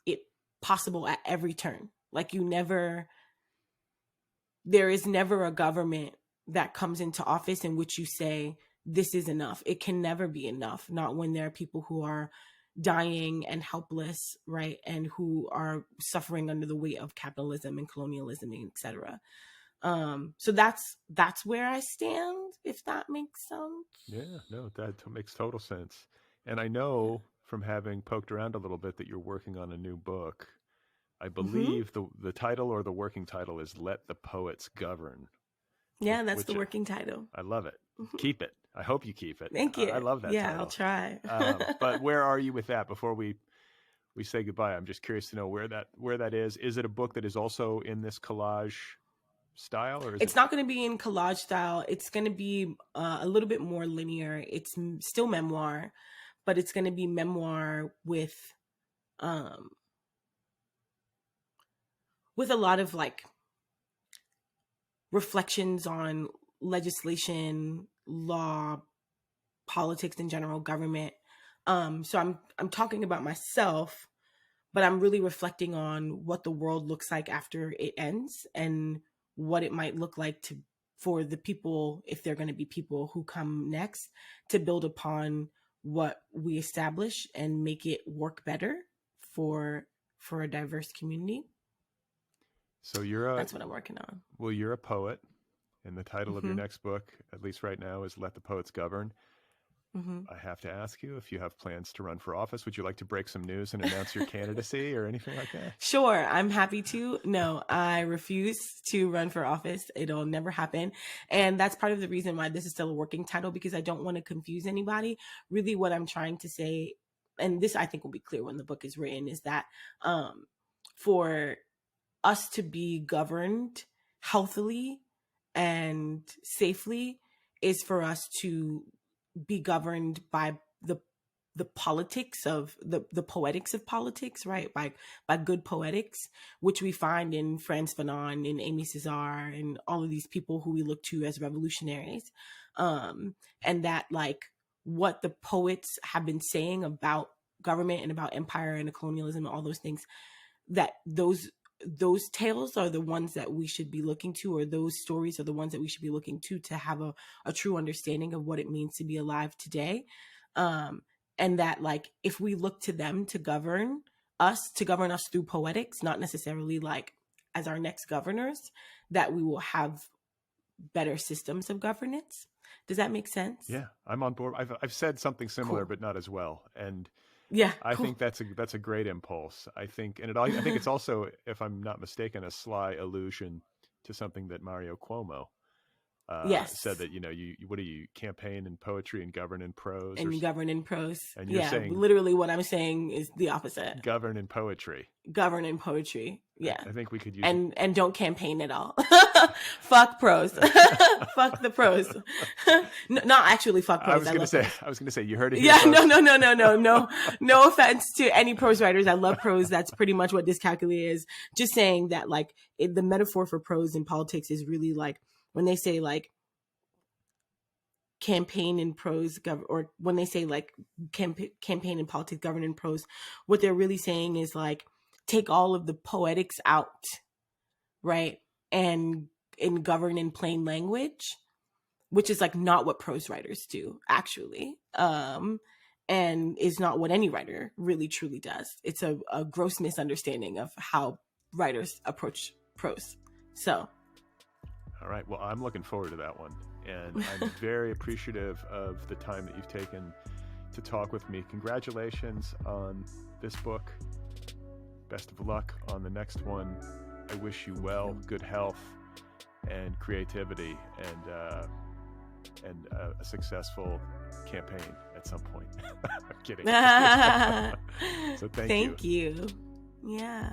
it possible at every turn. Like there is never a government that comes into office in which you say, this is enough. It can never be enough. Not when there are people who are dying and helpless, right? And who are suffering under the weight of capitalism and colonialism, etc. So that's where I stand, if that makes sense. Yeah, no, that makes total sense. And I know from having poked around a little bit that you're working on a new book. I believe the title or the working title is Let the Poets Govern. Yeah, that's the working title. I love it. Keep it. I hope you keep it. Thank you. I love that title. I'll try. But where are you with that before we say goodbye? I'm just curious to know where that is. Is it a book that is also in this collage style, or it's not going to be in collage style? It's going to be a little bit more linear. It's still memoir, but it's going to be memoir with a lot of like reflections on legislation, law, politics in general, government. So I'm talking about myself, but I'm really reflecting on what the world looks like after it ends and what it might look like for the people, if they're going to be people who come next, to build upon what we establish and make it work better for a diverse community. So that's what I'm working on. Well, you're a poet, And the title of your next book, at least right now, is Let the Poets Govern. I have to ask you if you have plans to run for office. Would you like to break some news and announce your candidacy or anything like that? Sure, I'm happy to. No, I refuse to run for office. It'll never happen. And that's part of the reason why this is still a working title, because I don't want to confuse anybody. Really what I'm trying to say, and this I think will be clear when the book is written, is that for us to be governed healthily and safely is for us to be governed by the politics of the poetics of politics, right? By good poetics, which we find in Frantz Fanon and Amy Cesar and all of these people who we look to as revolutionaries. And that like what the poets have been saying about government and about empire and colonialism and all those things, that those tales are the ones that we should be looking to, or those stories are the ones that we should be looking to have a true understanding of what it means to be alive today. And that like, if we look to them to govern us through poetics, not necessarily like as our next governors, that we will have better systems of governance. Does that make sense? Yeah, I'm on board. I've said something similar, Cool. but not as well. And yeah, I cool. think that's a great impulse. I think it's also, if I'm not mistaken, a sly allusion to something that Mario Cuomo yes. said, that, what do you campaign in poetry and govern in prose? And govern in prose. And you're saying literally what I'm saying is the opposite. Govern in poetry. Govern in poetry. Yeah. I think we could use and don't campaign at all. Fuck prose. Fuck the prose. No, not actually fuck prose. I was gonna say you heard it here. Yeah, folks. no offense to any prose writers. I love prose. That's pretty much what dyscalculia is. Just saying that like the metaphor for prose in politics is really like when they say like campaign in prose or when they say like campaign in politics, govern in prose, what they're really saying is like take all of the poetics out, right? And govern in plain language, which is like not what prose writers do actually. And is not what any writer really truly does. It's a gross misunderstanding of how writers approach prose. So. All right. Well, I'm looking forward to that one. And I'm very appreciative of the time that you've taken to talk with me. Congratulations on this book. Best of luck on the next one. I wish you well, good health, and creativity, and a successful campaign at some point. I'm kidding. So thank you. Yeah.